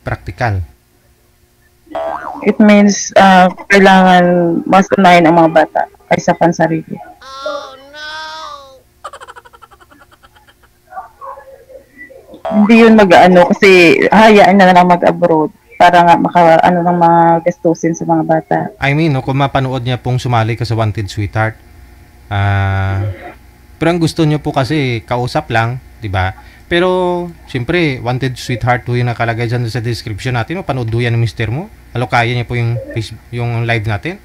Practical. It means, kailangan mas unahin ang mga bata kaysa pansarili. Hindi yun mag-ano kasi hayaan na lang mag-abroad para nga maka-ano ng mga gastusin sa mga bata. I mean, no, kung mapanood niya pong sumali ka sa Wanted Sweetheart, pero ang gusto niyo po kasi kausap lang, di ba? Pero, siyempre, Wanted Sweetheart ho yung nakalagay dyan sa description natin. Panood ho yan ng mister mo. Alo, kaya niya po yung live natin?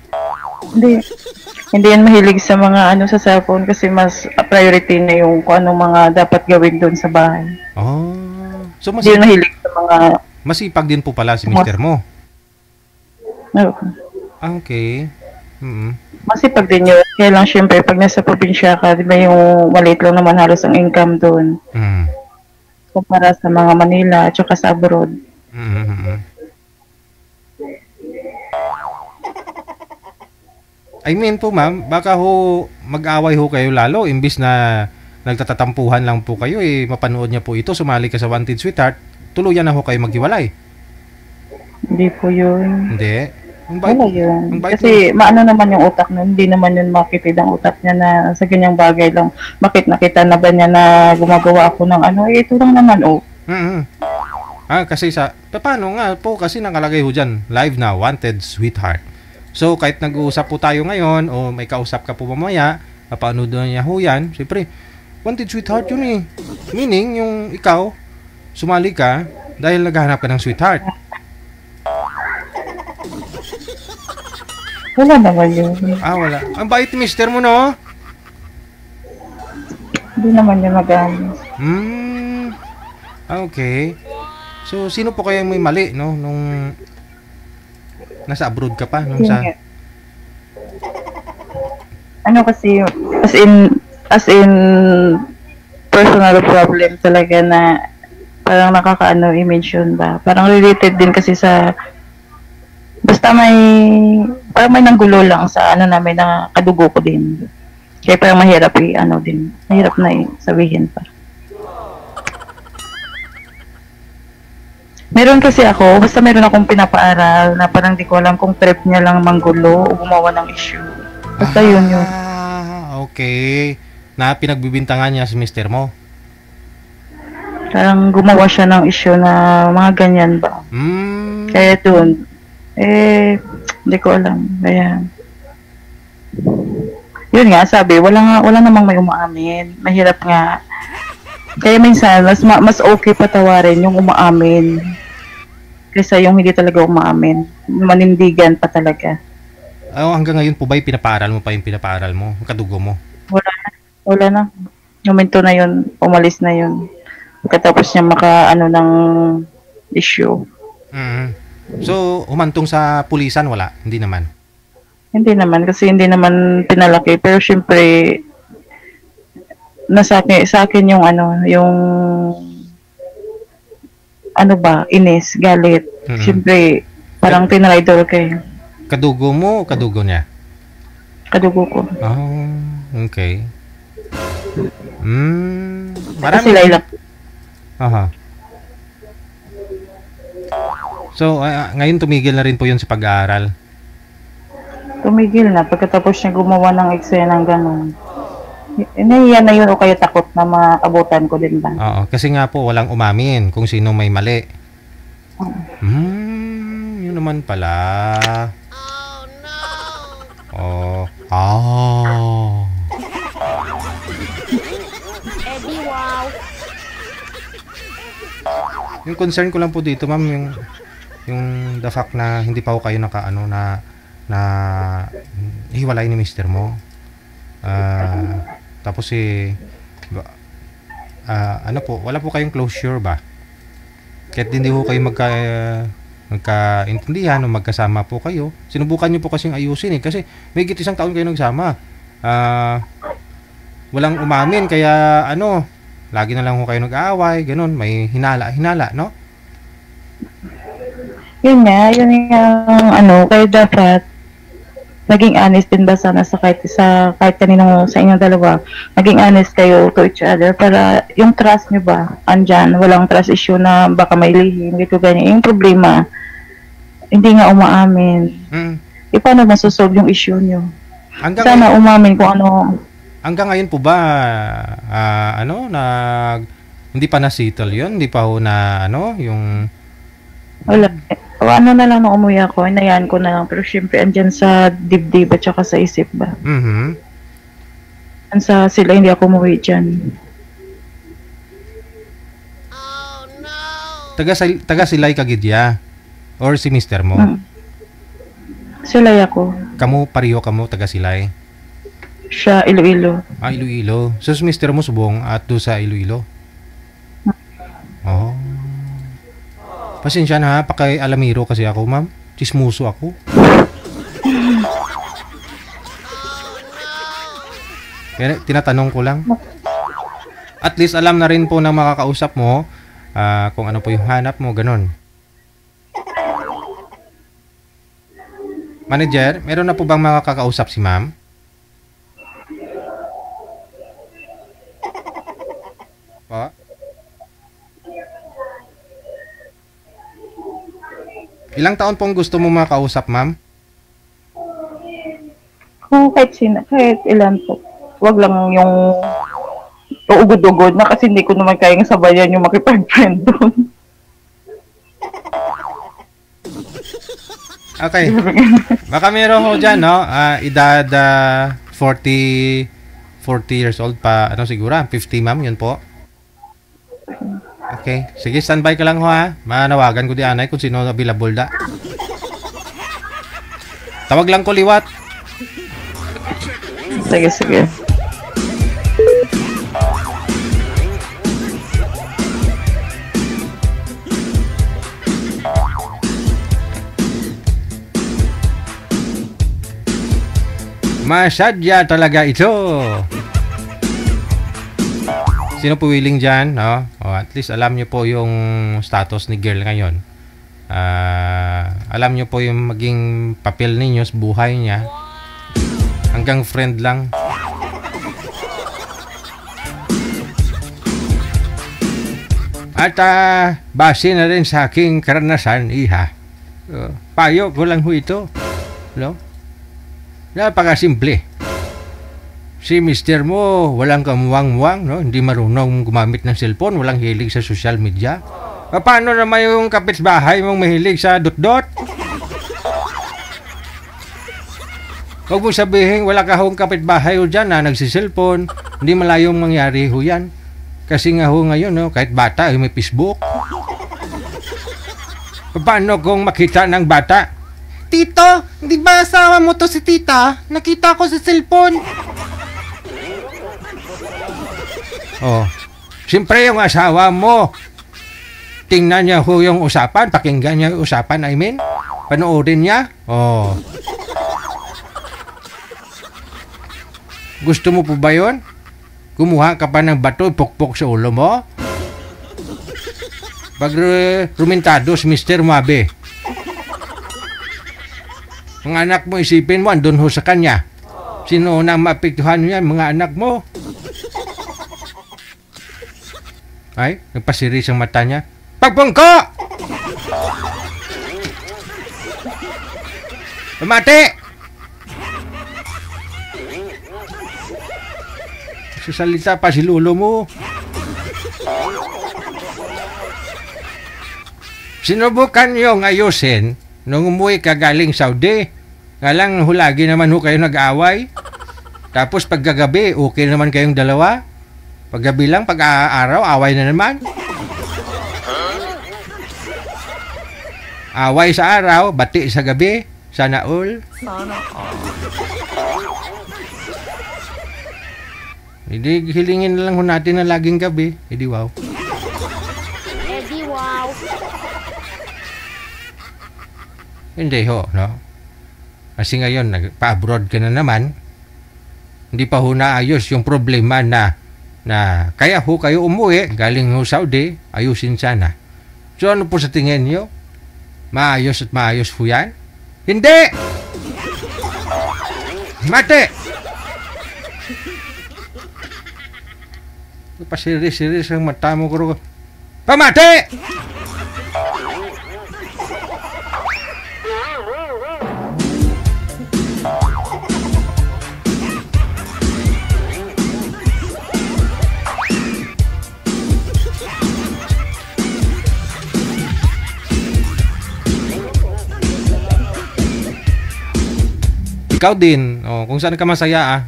Hindi yan mahilig sa mga ano sa cellphone kasi mas priority na yung kung anong mga dapat gawin doon sa bahay. Oh. So, Hindi yan mahilig sa mga... Masipag din po pala si mister mo. Okay. Masipag din yun. Kaya lang syempre, pag nasa probinsya ka, di ba yung maliit lang naman halos ang income doon. Kumpara sa mga Manila at saka sa abroad. I mean po ma'am, baka ho mag-away ho kayo lalo imbis na nagtatatampuhan lang po kayo mapanood niya po ito, sumali ka sa Wanted Sweetheart, tuluyan na ho kayo maghiwalay. Hindi po yun. Hindi? Wala yun. Kasi maano naman yung utak nun, hindi naman yun makitid ang utak niya na sa ganyang bagay lang. Bakit nakita na ba niya na gumagawa ako ng ano, ito lang naman kasi paano nga po kasi nakalagay ho dyan, live na, Wanted Sweetheart. So, kahit nag-uusap po tayo ngayon o may kausap ka po mamaya, mapanood niya ho yan, siyempre, Wanted Sweetheart yun Meaning, yung ikaw, sumali ka dahil naghahanap ka ng sweetheart. Wala naman yun. Wala. Ang bait ni mister mo, no? Hindi naman yun magamit. Okay. So, sino po kaya may mali, no? Nung nasa abroad ka pa? Nung sa... Ano kasi, as in personal problem talaga na parang nakakaano image yun ba? Parang related din kasi sa basta parang may nanggulo lang sa ano namin na kadugo ko din. Kaya parang mahirap mahirap na sabihin pa. Meron kasi ako, basta meron akong pinapaaral na parang di ko alam kung trip niya lang manggulo o gumawa ng issue. Basta yun. Okay. Na pinagbibintangan niya si mister mo? Parang gumawa siya ng issue na mga ganyan ba. Kaya dun, hindi ko alam. Kaya, yun nga, sabi, wala namang may umaamin. Mahirap nga. Kaya minsan, mas okay patawarin yung umaamin kaysa yung hindi talaga umaamin. Manindigan pa talaga. Hanggang ngayon po ba pinapaaral mo pa yung pinapaaral mo? Ang kadugo mo? Wala na. Momento na yun. Umalis na yun. Pagkatapos niya maka-ano ng issue. So, humantong sa pulisan, wala? Hindi naman? Hindi naman. Kasi hindi naman pinalaki. Pero syempre, sa akin yung inis, galit. Siyempre, parang tinraidor kayo. Kadugo mo o kadugo niya? Kadugo ko. Okay. Kasi Laila. So, ngayon tumigil na rin po yun sa pag-aaral? Tumigil na. Pagkatapos niya gumawa ng eksenang gano'n. Nahiya na yun o kaya takot na maabutan ko din ba? Oo, kasi nga po walang umamin kung sino may mali. Yun naman pala. Eddie, wow. Yung concern ko lang po dito, ma'am, yung the fact na hindi pa ho kayo nakaano na hiwalay ni mister mo. Tapos ano po, wala po kayong closure ba? Kahit hindi ho kayo magkaintindihan o magkasama po kayo, sinubukan nyo po kasing ayusin kasi may higit isang taon kayo nagsama. Walang umamin, kaya lagi na lang ho kayo nag-aaway, ganun, may hinala, no? Yun yung kaya dapat naging honest din ba sana kahit kanino sa inyong dalawa, naging honest kayo to each other para yung trust nyo ba andyan, walang trust issue na baka may lihim, ito ganyan. Yung problema, hindi nga umaamin. Paano masosolve yung issue nyo? Sana umamin kung ano. Hanggang ngayon po ba, hindi pa na-settle yun? Hindi pa ho na, yung... Wala. Na lang nung umuwi ako, inayaan ko na lang. Pero syempre, andyan sa dibdib at saka sa isip ba? Sila, hindi ako umuwi dyan. Oh, no! Taga Silay Kagidya? Or si mister mo? Silay ako. Pareho kamo taga Silay? Siya, Iloilo. Iloilo. So, si mister mo subong at do sa Iloilo? Oh. Pasensya na ha, paki-alamiro kasi ako, ma'am. Chismuso ako. Kaya tinatanong ko lang. At least alam na rin po ng makakausap mo kung ano po yung hanap mo, ganun. Manager, meron na po bang makakausap si ma'am? Po? Ilang taon pong gusto mo makausap, ma'am? Kung kahit ilan po. Wag lang yung uugod-ugod na kasi hindi ko naman kayang sabayan yung makipag-friend doon. Okay. Baka meron ho dyan, no? Edad 40 years old pa. Siguro? 50, ma'am? Yun po. Okay. Sige, standby ka lang ho ha. Manawagan ko di anay kung sino available da. Tawag lang ko liwat. Sige. Masadya talaga ito. Sino po willing dyan, no? At least alam nyo po yung status ni girl ngayon. Alam nyo po yung maging papel ninyo sa buhay niya. Hanggang friend lang. At base na rin sa aking karanasan, iha. Payo ko lang ho ito. No? Napakasimple. Si mister mo, walang kamuwang-muwang, no? Hindi marunong gumamit ng cellphone, walang hilig sa social media. Paano naman yung kapitbahay mong mahilig sa dot-dot? Huwag mong sabihin, wala ka hong kapitbahay o dyan na nagsiselfone. Hindi malayong mangyari ho yan. Kasi nga ho ngayon, no? Kahit bata, may Facebook. Paano kung makita ng bata? Tito, di ba asawa mo to si tita? Nakita ko sa cellphone. Oh, siyempre yung asawa mo. Tingnan niya ho yung usapan, pakinggan niya yung usapan, panoorin niya. Oh. Gusto mo po ba yun? Kumuha ka pa ng bato, pukpok sa ulo mo? Pag rumentados, Mr. Mabe. Mga anak mo, isipin mo, andun ho sa kanya. Sino na maapektuhan niya, mga anak mo? Ay, nagpasiris ang mata niya. Pagpungko! Pamati! Sasalita pa si lulo mo. Sinubukan niyong ayusin nung umuwi ka galing Saudi. Nga lang hulagi naman ho kayo nag-away. Tapos paggagabi, okay naman kayong dalawa. Paggabi lang, pag-araw, away na naman. Away sa araw, bati sa gabi. Sana all. Hindi, hilingin na lang ho natin na laging gabi. Hindi, wow. Eddie, wow. Hindi ho, no? Kasi ngayon, nagpa-abroad ka na naman. Hindi pa ho naayos yung problema na kaya ho kayo umuwi, galing ho Saudi, ayusin sana. So ano po sa tingin nyo? Maayos at maayos ho yan? Hindi! Mate! Pasiris-siris ang mata mo ko. Pamate! Ikaw din, kung saan ka masaya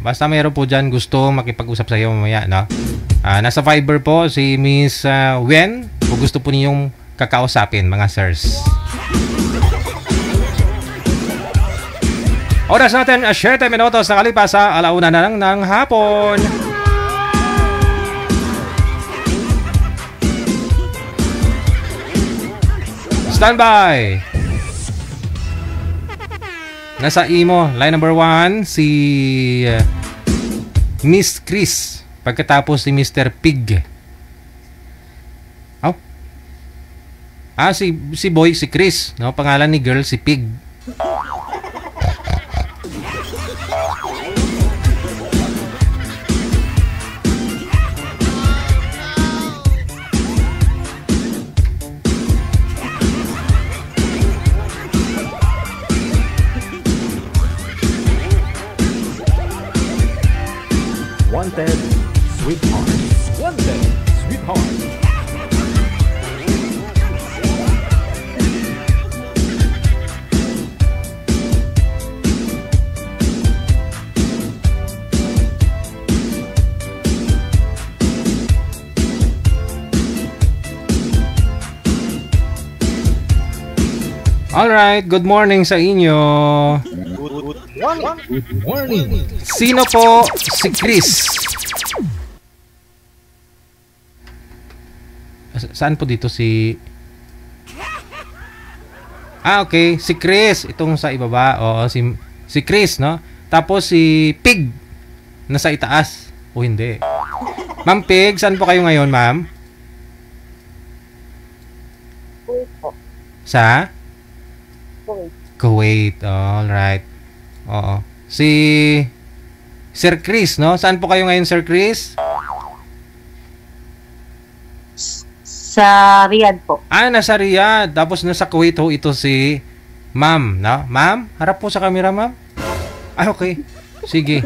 basta mayroon po dyan gusto makipag-usap sa iyo mamaya, no? Nasa Viber po si Miss Wen, kung gusto po niyong kakausapin, mga sirs. Oras natin, 7 minutos na kalipas sa 1:00 na lang ng hapon. Standby! Nasa imo, line number 1, si Miss Chris. Pagkatapos si Mr. Pig. Oh? Si boy, si Chris. No? Pangalan ni girl, si Pig. Wanted, sweetheart. Wanted, sweetheart. Alright, good morning sa inyo. Good morning. Sino po si Chris? Saan po dito si... okay. Si Chris. Itong sa ibaba. Oo, si Chris, no? Tapos si Pig. Nasa itaas. O hindi. Ma'am Pig, saan po kayo ngayon, ma'am? Sa? Kuwait. Alright. Oo. Si Sir Chris, no? Saan po kayo ngayon, Sir Chris? Sa Riyadh po. Nasa Riyadh. Tapos nasa Kuwait ho ito si Ma'am, no? Ma'am, harap po sa camera, ma'am. Okay. Sige.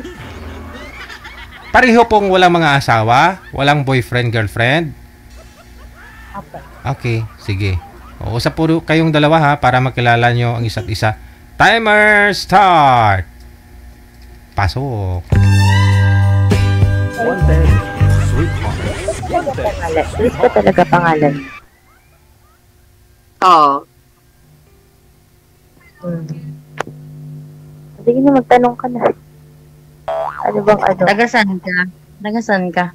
Pareho pong walang mga asawa? Walang boyfriend, girlfriend? Okay, sige. Usap po kayong dalawa ha para makilala nyo ang isa't isa. Timer start! Pasok! Wanted, sweetheart. Wanted, Chris pa talaga pangalan. Oo. Sige na, magtanong ka na. Ano bang ano? Tagasan ka? Tagasan ka?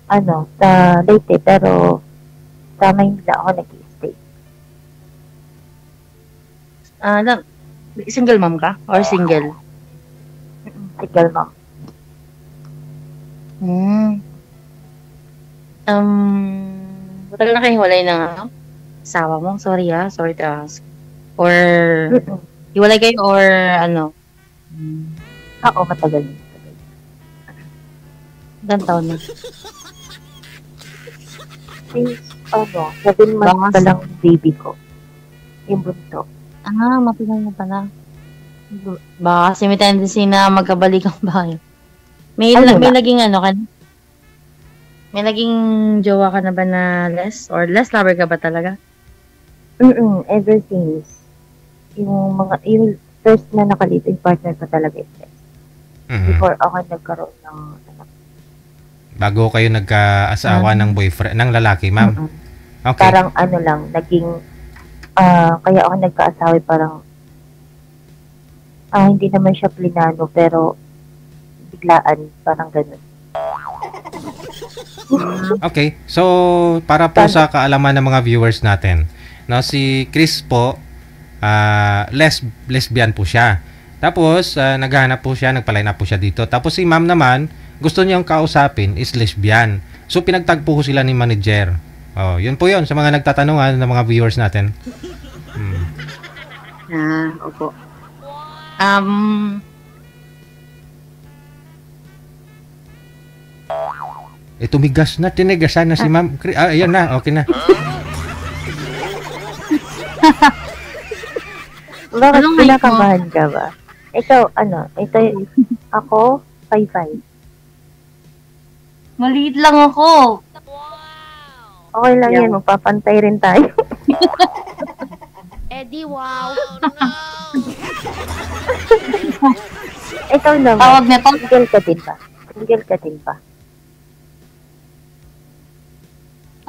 Ano, sa Leyte, pero sa Maynila ako nag-i-stay. Single mom ka? Or single? Single mom. Matagal na kayo hiwalay ng asawa mo? Sorry sorry to ask. Or, hiwalay kayo or ano? Oo, matagal. Ilang taon na? Since, 7 months pa lang baby ko. Yung bunso. Matagal na pala. Baka kasi may tendency na magkabalikan ba kayo? May naging ano ka? May naging jowa ka na ba na less? Or less lover ka ba talaga? Ever since. Yung first na nakalipin partner ko talaga is less. Before ako nagkaroon ng anak. Bago kayo nagka-asawa ng boyfriend, ng lalaki, ma'am? Okay. Parang ano lang, naging Kaya ako nagkaasawa parang hindi naman siya plinano pero biglaan, parang ganun. Okay. So, para po sa kaalaman ng mga viewers natin, no, si Chris po, lesbian po siya. Tapos, naghahanap po siya, nagpa-line up po siya dito. Tapos si ma'am naman, gusto niyang kausapin is lesbian. So, pinagtagpo ko sila ni manager. Oh, yun po yun sa mga nagtatanong ng mga viewers natin. Opo. Tumigas na, tinigasan na si ma'am. Ayan na, okay na. Bakit kinakabahan ka ba? Ikaw, ito, ako, 5'5". Maliit lang ako. Okay lang yan, magpapantay rin tayo. Eddie, wow. Ikaw naman, Tawag na to? single ka din ba? Single ka din ba?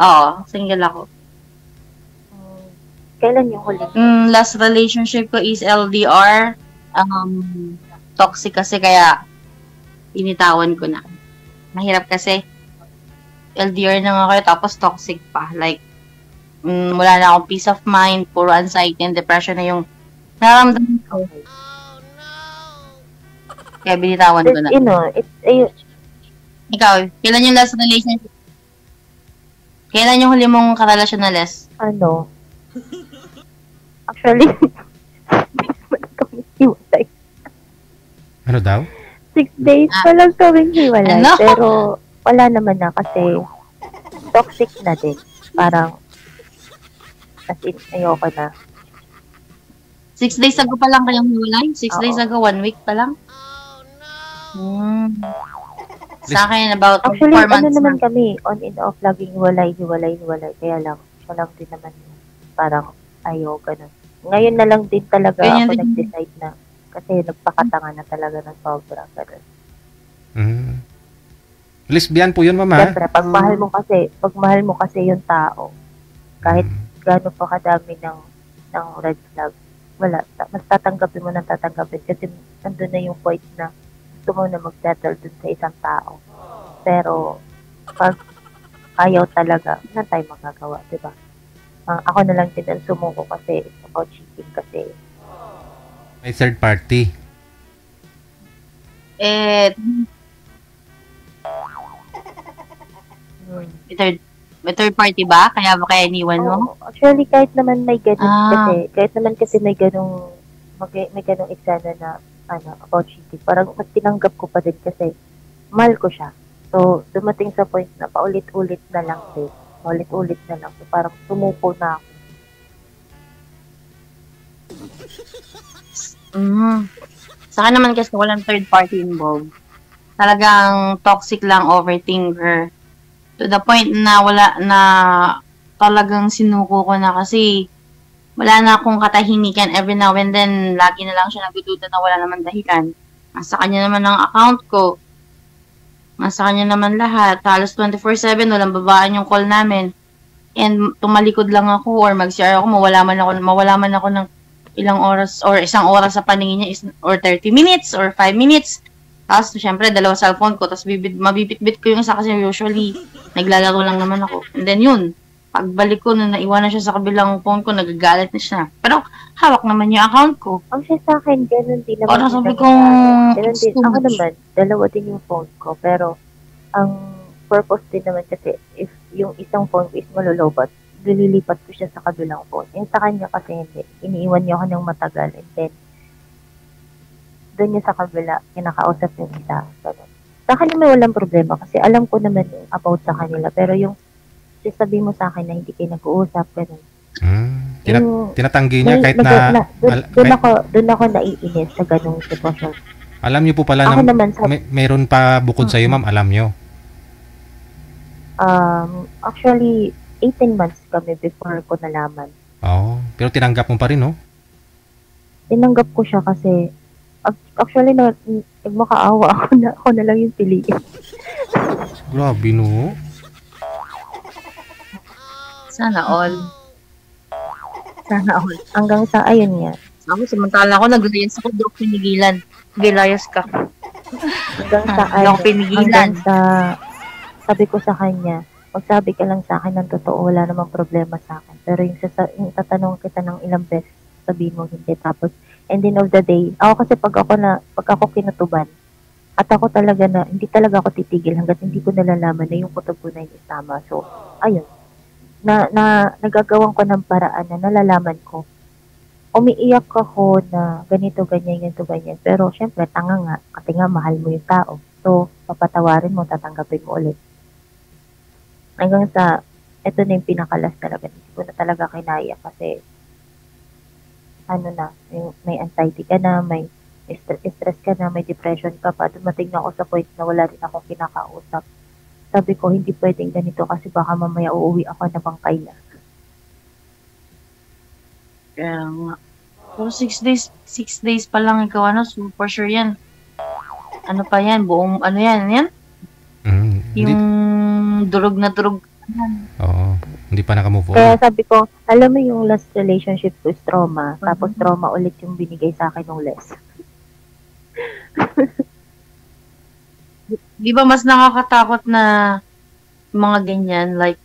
Oo, single ako. Kailan yung huli? Last relationship ko is LDR. Toxic kasi kaya initawan ko na. Mahirap kasi. LDR na nga kayo tapos toxic pa. Like, wala na akong peace of mind, puro anxiety and depression na yung nararamdaman ko. Kaya binitawan ko na. Ikaw, kailan yung last relationship? Kailan yung huli mong karelasyon na Les? Actually, kami hiwalay. Ano daw? 6 days pa lang kaming hiwalay. Ano? Pero wala naman na kasi toxic na din. Parang, as in, ayoko na. 6 days ago pa lang kayong hiwalay? 6 days ago, 1 week pa lang? Sa akin, about 4 Actually, months naman na. kami, on and off, laging hiwalay. Kaya lang, siya lang din naman parang ayaw, ganun. Ngayon na lang din talaga Ganyan ako din. nag-decide na kasi nagpakatanga na talaga ng sobra. Ganun. Lesbian po yun, mama. Siyempre, pag mahal mo kasi yung tao, kahit gaano pa kadami ng red flag, wala, mas tatanggapin mo ng tatanggapin kasi nandun na yung point na gusto mo na mag-settle dun sa isang tao. Pero, pag ayaw talaga, wala tayong magagawa, diba? Ako na lang din ang sumuko kasi it's about cheating kasi. May third party. May third party ba? Kaya iniwan mo? Actually, kahit naman may ganun kasi may ganung eksena na about cheating. Parang mas tinanggap ko pa din kasi mahal ko siya. So, dumating sa point na paulit-ulit na lang din. Paulit-ulit na lang. So, parang sumuko na ako. Sa akin naman kasi walang third party involved. Talagang toxic lang, overthinker. To the point na wala na talagang sinuko ko na kasi wala na akong katahimikan every now and then. Lagi na lang siya nagdududa na wala naman dahilan. Nasa kanya naman ang account ko. Nasa kanya naman lahat. Halos 24/7, walang babaan yung call namin. And tumalikod lang ako or mag-CR ako, mawala man ako ng ilang oras or isang oras sa paningin niya or 30 minutes or 5 minutes. Tapos, syempre, dalawa cellphone ko. Tapos, mabibit-bit ko yung isa kasi usually naglalaro lang naman ako. And then yun, pagbalik ko, nung naiwanan siya sa kabilang phone ko, nagagalit na siya. Pero, hawak naman yung account ko. Ang siya sa akin, ganun din naman. Parang sabi kong, ganun din. Ako naman, dalawa din yung phone ko. Pero, ang purpose din naman kasi, if yung isang phone ko is malulobot, lilipat ko siya sa kabilang phone. Yung sa kanya kasi hindi. Iniiwan niya ako ng matagal. And then, doon niya sa kabila, kinakausap yung isa. Ganun. Sa akin naman walang problema kasi alam ko naman about sa kanila. Pero yung sasabi mo sa akin na hindi kayo nag-uusap, ganun. Tinatanggi niya kahit doon ako naiinis sa ganung sitwasyon. Alam niyo po pala na mayroon pa bukod sa iyo, ma'am, alam niyo? Actually, 18 months kami before ko nalaman. Pero tinanggap mo pa rin, no? Tinanggap ko siya kasi actually, nagmakaawa ako na lang yung piliin. Grabe, no? Sana all. Sana all. Hanggang sa, ayun nga. Ako, samantala ako, nag-layas ako, doon pinigilan. Gilayas ka. Hanggang sa, Hindi ako pinigilan. hanggang sa, sabi ko sa kanya, magsabi ka lang sa akin ng totoo, wala namang problema sa akin. Pero yung tatanong kita ng ilang beses, sabihin mo hindi. Tapos, ending of the day, ako kasi pag ako kinutuban, at ako talaga na, hindi talaga ako titigil hanggat hindi ko nalalaman na yung kutob ko na yun is tama. So, ayun. Nagagawan ko ng paraan na nalalaman ko. Umiiyak ako na ganito, ganyan. Pero, syempre, tanga nga. Kasi nga, mahal mo yung tao. So, papatawarin mo, tatanggapin mo ulit. Hanggang sa, ito na yung pinakalas talaga. Hindi ko na talaga kinaya kasi, may anxiety ka na, may stress ka na, may depression ka pa. Dumating na ako sa point na wala rin akong kinakausap. Sabi ko, hindi pwedeng ganito kasi baka mamaya uuwi ako na bangkay na. Kaya nga. Pero 6 days pa lang ikaw, so for sure yan. Ano pa yan? Buong, yan? Yung durog na durog. Oo. Hindi pa nakamove on. Kaya sabi ko, alam mo yung last relationship ko is trauma. Tapos trauma ulit yung binigay sa akin ng less. Di ba mas nakakatakot na mga ganyan, like,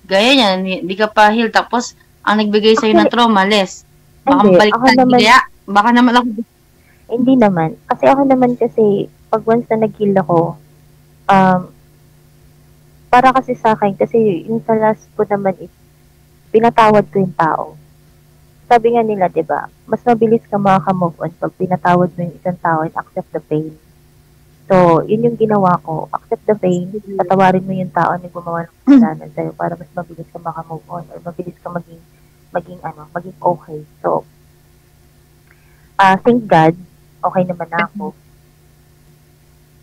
gaya niyan, di ka pa heal, tapos ang nagbigay sa'yo ng trauma, less. Baka mabaliktad, kaya, baka naman ako. Hindi naman. Kasi ako naman kasi, pag once na nag-heal ako, para kasi sa akin, kasi yung sa last ko naman is, pinatawad ko yung tao. Sabi nga nila, di ba, mas mabilis ka makaka-move on pag pinatawad mo yung isang tao and accept the pain. So, yun yung ginawa ko. Accept the pain, patawarin mo yung tao na gumawa ng kasalanan sa'yo para mas mabilis ka maka-move on or mabilis ka maging okay. So, thank God, okay naman na ako.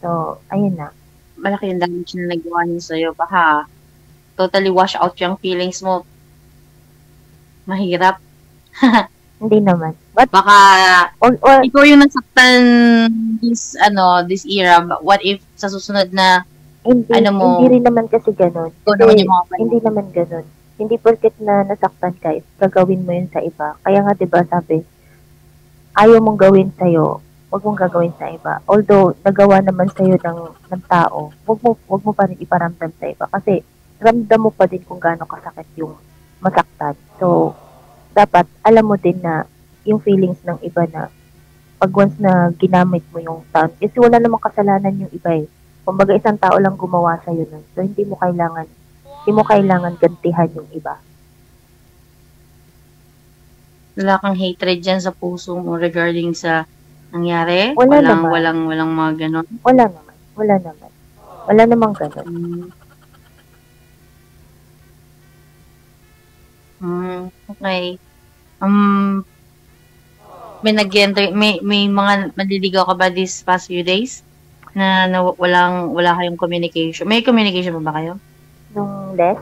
So, ayun na. Malaki yung damage na nagawa niya sa'yo. Baka totally wash out yung feelings mo. Mahirap. Hindi naman. But baka ikaw yung nasaktan this era. What if sa susunod na hindi rin naman kasi ganun. Hindi naman ganun. Hindi porket na nasaktan ka, gagawin mo yun sa iba. Kaya nga 'di ba sabi, ayaw mong gawin sa'yo, wag mong gagawin sa iba. Although nagawa naman sa'yo ng tao, wag mo pa rin iparamdam sa iba kasi ramdam mo pa din kung gaano kasakit yung masaktan. So, dapat alam mo din na yung feelings ng iba na pag once na ginamit mo yung tao, kasi wala namang kasalanan yung iba eh. Kumbaga isang tao lang gumawa sa'yo nun. So, hindi mo kailangan gantihan yung iba. Wala kang hatred dyan sa puso mo regarding sa nangyari? Walang mga ganon? Wala naman. Wala namang ganon. Okay. May mga maliligaw ka ba these past few days? Na wala kayong communication. May communication ba kayo? Nung less?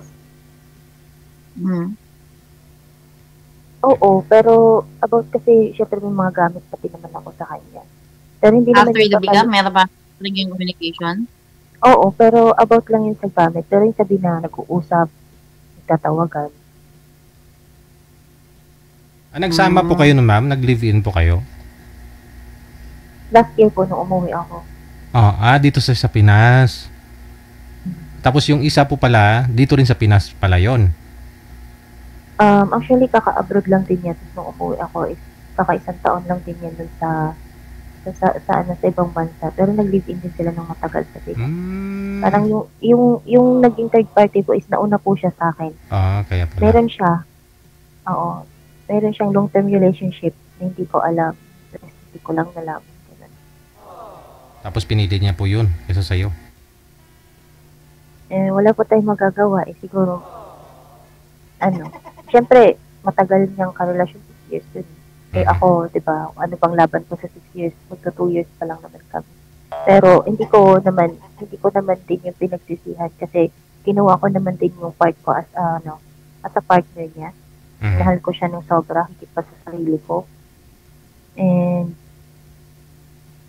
Oo, pero about kasi syempre may mga gamit pati naman ako sa kanya. Pero hindi naman after the biga, meron ba naging communication? Oo, pero about lang yun sa gamit. Pero yung sabi na nag-uusap, nagtatawagan. Nagsama po kayo no, ma'am? Nag-live-in po kayo? Last year po nung umuwi ako. Dito sa Pinas. Tapos yung isa po pala, dito rin sa Pinas pala yon. Actually, kaka-abroad lang din yan. Nung umuwi ako, kaka-isang taon lang din yan dun sa ibang bansa. Pero nag-live-in din sila ng matagal sa Pinas. Parang yung naging third party ko is nauna po siya sa akin. Kaya pala. Meron siya. Oo. Meron siyang long-term relationship na hindi ko alam. Hindi ko lang nalaman. Tapos pinili niya po yun kaysa sa'yo. Wala po tayong magagawa. Siguro, syempre, matagal niyang karelasyon 6 years yun. Ako, di ba, ano pang laban ko sa 6 years, magka 2 years pa lang naman kami. Pero, hindi ko naman din yung pinagsisihan kasi ginawa ko naman din yung part ko as a partner niya. Mahal ko siya ng sobra, higit pa sa sarili ko. And,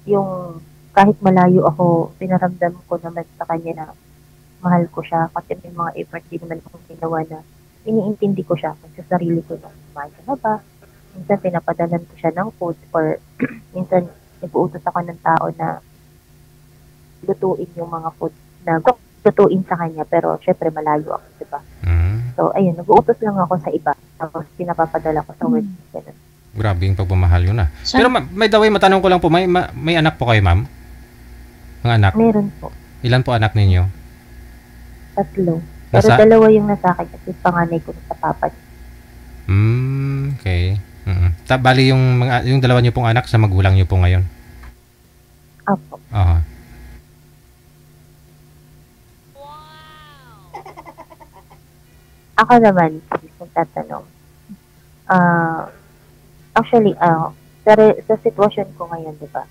yung kahit malayo ako, pinaramdam ko naman sa kanya na mahal ko siya kasi may mga effort din naman akong ginawa na iniintindi ko siya kung sa sarili ko nung kumain ka na ba. Minsan pinapadalan ko siya ng food or minsan nag-uutos ako ng tao na lutuin yung mga food na lutuin sa kanya pero syempre malayo ako, diba? So, ayun, nag-uutos lang ako sa iba tapos pinapapadala ko sa work. Ganun. Grabe yung pagmamahal yun Pero may daway, matanong ko lang po, may anak po kayo, ma'am? Mga anak? Meron po. Ilan po anak ninyo? 3. Pero dalawa yung nasa akin kasi panganay ko sa papa niya. Okay. Bali yung dalawa niyo pong anak sa magulang niyo po ngayon? Apo. Ako naman, kung tatanong. Actually, sa sitwasyon ko ngayon, di ba?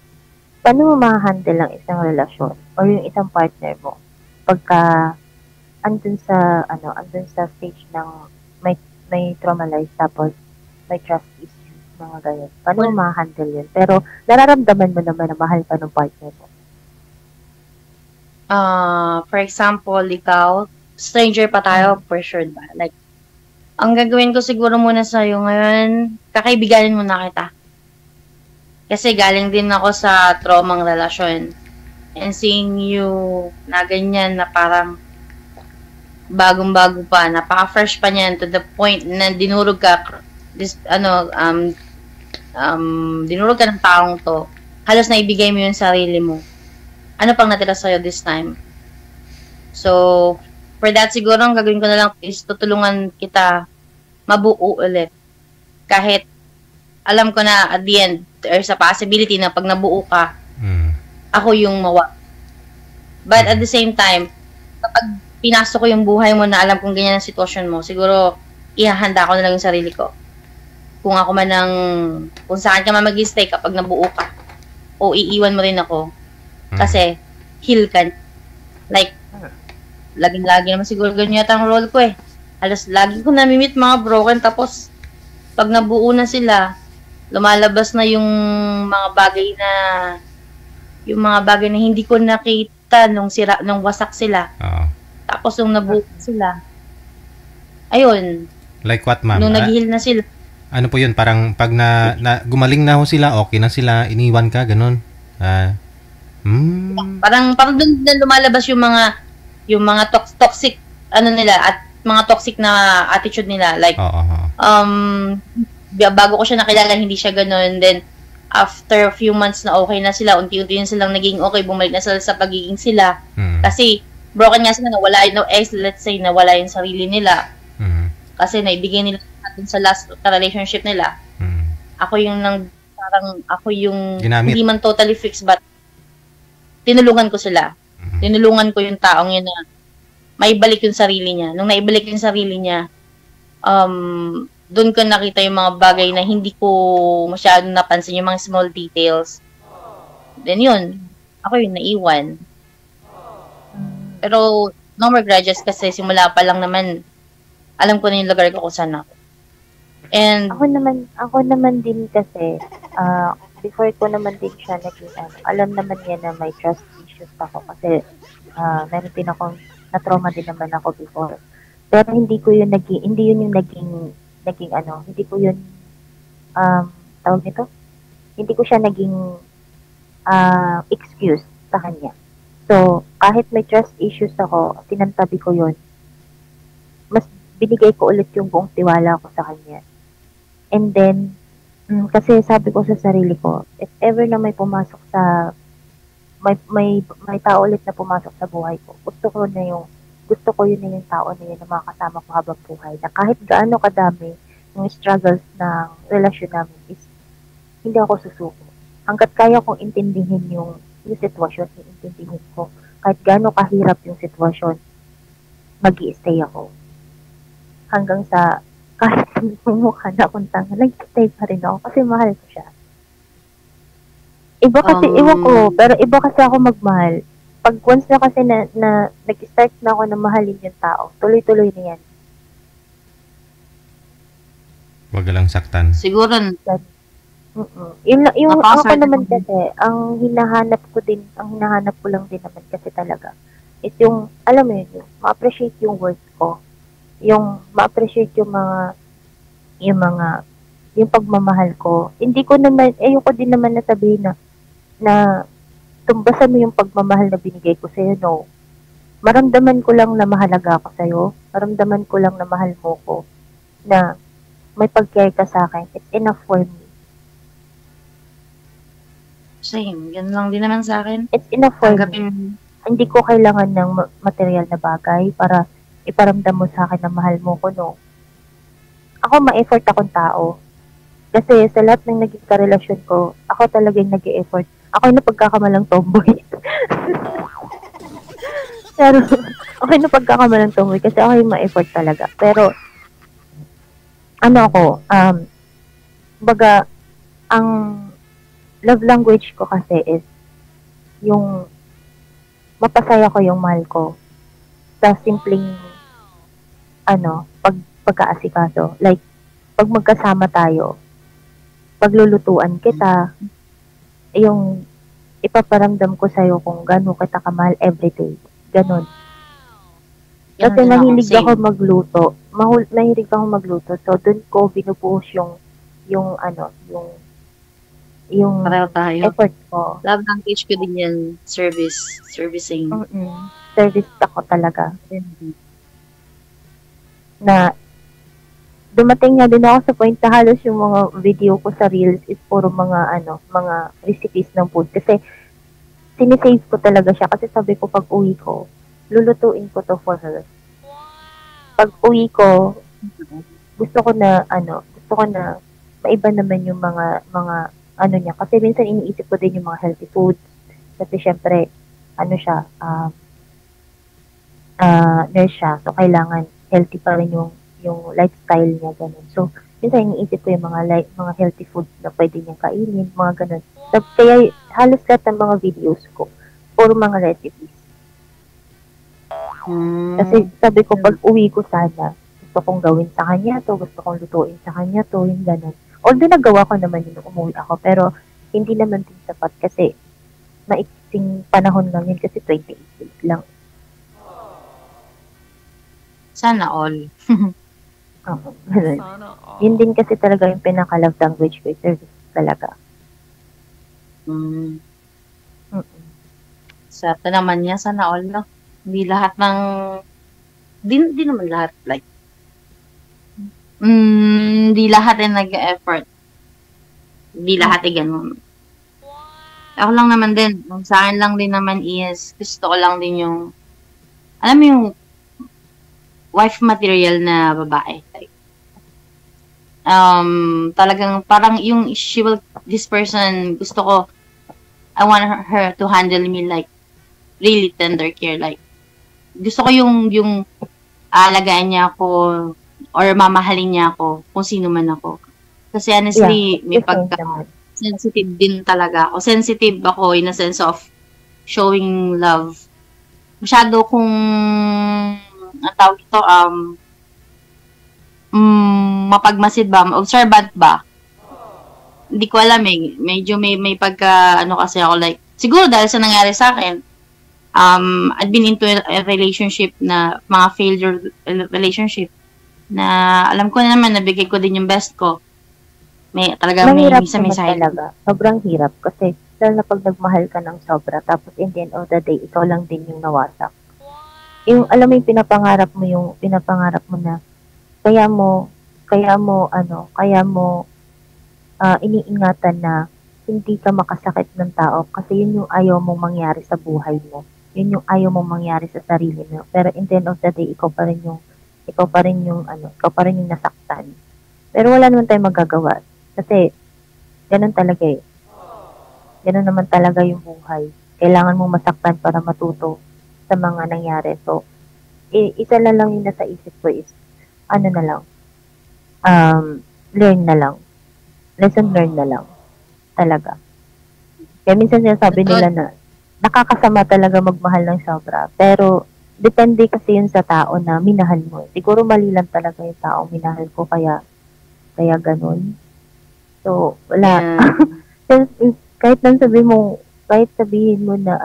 Paano mo ma-handle ang isang relasyon or yung isang partner mo pagka andun sa stage ng may traumatized tapos may trust issues, mga ganyan. Paano mo ma-handle yun? Pero nararamdaman mo naman na mahal ka ng partner mo. For example, ikaw, stranger pa tayo, for sure ba? Like, ang gagawin ko siguro muna sa'yo ngayon, kakaibiganin muna kita. Kasi galing din ako sa traumang relasyon. And seeing you na ganyan na parang bagong-bago pa, napaka-fresh pa niyan to the point na dinurog ka ng taong to. Halos naibigay mo yung sarili mo. Ano pang natira sa'yo this time? So, for that siguro ang gagawin ko na lang is tutulungan kita mabuo ulit. Kahit alam ko na at the end there's a possibility na pag nabuo ka, ako yung mawa. But at the same time, kapag pinasok ko yung buhay mo na alam kong ganyan ang sitwasyon mo, siguro ihahanda ko na lang yung sarili ko. Kung ako man kung saan ka man mag-stay kapag nabuo ka, o iiwan mo rin ako. Kasi, heal ka. Like, laging-lagi naman siguro ganyan yata ang role ko eh. Halos lagi ko namimit mga broken, tapos pag nabuo na sila, lumalabas na yung mga bagay na hindi ko nakita nung wasak sila. Tapos nung nabuo sila, ayun. Like what, ma'am? Nung nag-heal na sila. Ano po yun? Parang pag na gumaling na ho sila, okay na sila, iniwan ka, ganun. Parang doon na lumalabas yung mga toxic nila at mga toxic na attitude nila, like bago ko siya nakilala hindi siya ganoon, then after a few months na okay na sila, unti-unti na silang naging okay, bumalik na sila sa pagiging sila kasi broken nga sila, nawala let's say nawala yung sarili nila kasi naibigay nila dun sa last relationship nila. Ako yung ginamit. Hindi man totally fixed but tinulungan ko sila. Tinulungan ko yung taong yun na maibalik yung sarili niya. Nung naibalik yung sarili niya, doon ko nakita yung mga bagay na hindi ko masyadong napansin, yung mga small details. Then yun, ako yung naiwan. Pero no more grudges kasi simula pa lang naman, alam ko na yung lugar ko kung saan ako. And ako naman din kasi, before ko naman din siya naging alam naman niya na may trust issues ako kasi meron din akong na-trauma din naman ako before. Pero hindi ko yun naging tawag nito? Hindi ko siya naging excuse sa kanya. So, kahit may trust issues ako, tinantabi ko yun. Mas binigay ko ulit yung buong tiwala ko sa kanya. And then, kasi sabi ko sa sarili ko, if ever na may pumasok sa may tao ulit na pumasok sa buhay ko, gusto ko yun na yung tao na yun na makakasama ko habang buhay, na kahit gaano kadami yung struggles ng relasyon namin is hindi ako susuko. Hanggat kaya kong intindihin yung sitwasyon, intindihin ko. Kahit gaano kahirap yung sitwasyon, mag-i-stay ako. Hanggang sa kahit mukha na akong tanga, nag-stay pa rin ako kasi mahal ko siya. Iba kasi, iwan ko, pero iba kasi ako magmahal. Pag once na kasi na nag-start na ako na mahalin yung tao, tuloy-tuloy na yan. Wag lang saktan. Siguro. Yung ako naman kasi, ang hinahanap ko lang din naman kasi talaga, is yung, alam mo yun, ma-appreciate yung work ko. yung ma-appreciate yung pagmamahal ko. Hindi ko naman, ayoko din naman na sabihin na tumbasan mo yung pagmamahal na binigay ko sa'yo. No. Maramdaman ko lang na mahalaga ako sa'yo. Maramdaman ko lang na mahal mo ko. Na may pag-care ka sa akin. It's enough for me. Same. Yan lang din naman sa akin. It's enough for me. Hindi ko kailangan ng material na bagay para iparamdam mo sa akin na mahal mo ko, no. Ako, ma-effort akong tao. Kasi sa lahat ng naging karelasyon ko, ako talaga yung nag-e-effort. Ako yung napagkakamalang tomboy. Pero, ako yung napagkakamalang tomboy kasi ako yung ma-effort talaga. Pero, baga, ang love language ko kasi is yung mapasaya ko yung mahal ko sa simpleng pagkaasikaso. Like, pag magkasama tayo, paglulutuan kita, yung ipaparamdam ko sa'yo kung gano'n kita kamahal everyday. Ganon. Kasi mahilig ako magluto. Mahilig ako magluto. So, dun ko binubuhos yung pareho tayo. Effort ko. Love language ko din yan. Servicing. Service ako talaga. Na dumating nga din ako sa point na halos yung mga video ko sa Reels is puro mga recipes ng food. Kasi sinisave ko talaga siya. Kasi sabi ko pag uwi ko, lulutuin ko to for her. Pag uwi ko, gusto ko na maiba naman yung mga niya. Kasi minsan iniisip ko din yung mga healthy foods. Kasi syempre, nurse siya. So, kailangan healthy pa rin yung lifestyle niya, ganun. So, minsan iniisip ko yung mga healthy foods na pwede niyang kainin, mga ganun. So, kaya halos lahat ng mga videos ko, puro mga recipes. Kasi sabi ko, pag uwi ko sana, gusto kong gawin sa kanya to, gusto kong lutuin sa kanya to, yung ganun. Although nagawa ko naman yun nung umuwi ako, pero hindi naman din sapat kasi maiksing panahon lang yun kasi 28 days lang. Sana all. Yun din kasi talaga yung pinaka-love language ko, service talaga. Sa naman niya, sana all, no? Hindi lahat ng... Di naman lahat, like... Hindi lahat ay nag-effort. Hindi lahat ay ganun. Ako lang naman din, sa akin lang din naman is, gusto ko lang din yung... Alam mo yung wife material na babae. Like, talagang parang yung this person, gusto ko, I want her to handle me like really tender care. Like, gusto ko yung alagaan niya ako or mamahalin niya ako kung sino man ako. Kasi honestly, may sensitive din talaga ako. Sensitive ako in a sense of showing love. Masyado kung ang tawag ito, mapagmasid ba? Observant ba? Hindi ko alam eh. Medyo may pagka, kasi ako like, siguro dahil sa nangyari sa akin, I've been into a relationship na, mga failure relationship, na alam ko na naman, nabigay ko din yung best ko. Talaga may side. Talaga. Sobrang hirap kasi, lalo na pag nagmahal ka ng sobra, tapos in the end of the day, ikaw lang din yung nawasak. Yung alam mo yung pinapangarap mo na kaya mo iniingatan na hindi ka makasakit ng tao kasi yun yung ayaw mong mangyari sa buhay mo. Yun yung ayaw mong mangyari sa sarili mo. Pero in the end of the day, ikaw pa rin yung nasaktan. Pero wala naman tayong magagawa kasi ganun talaga eh. Ganun naman talaga yung buhay. Kailangan mong masaktan para matuto sa mga nangyari. So, isa na lang yung nasa isip ko is, learn na lang. Lesson learned na lang. Talaga. Kaya minsan sinasabi nila na, nakakasama talaga magmahal ng sobra. Pero, depende kasi yun sa tao na minahal mo. Siguro mali lang talaga yung tao minahal ko, kaya ganun. So, wala. Kahit sabihin mo na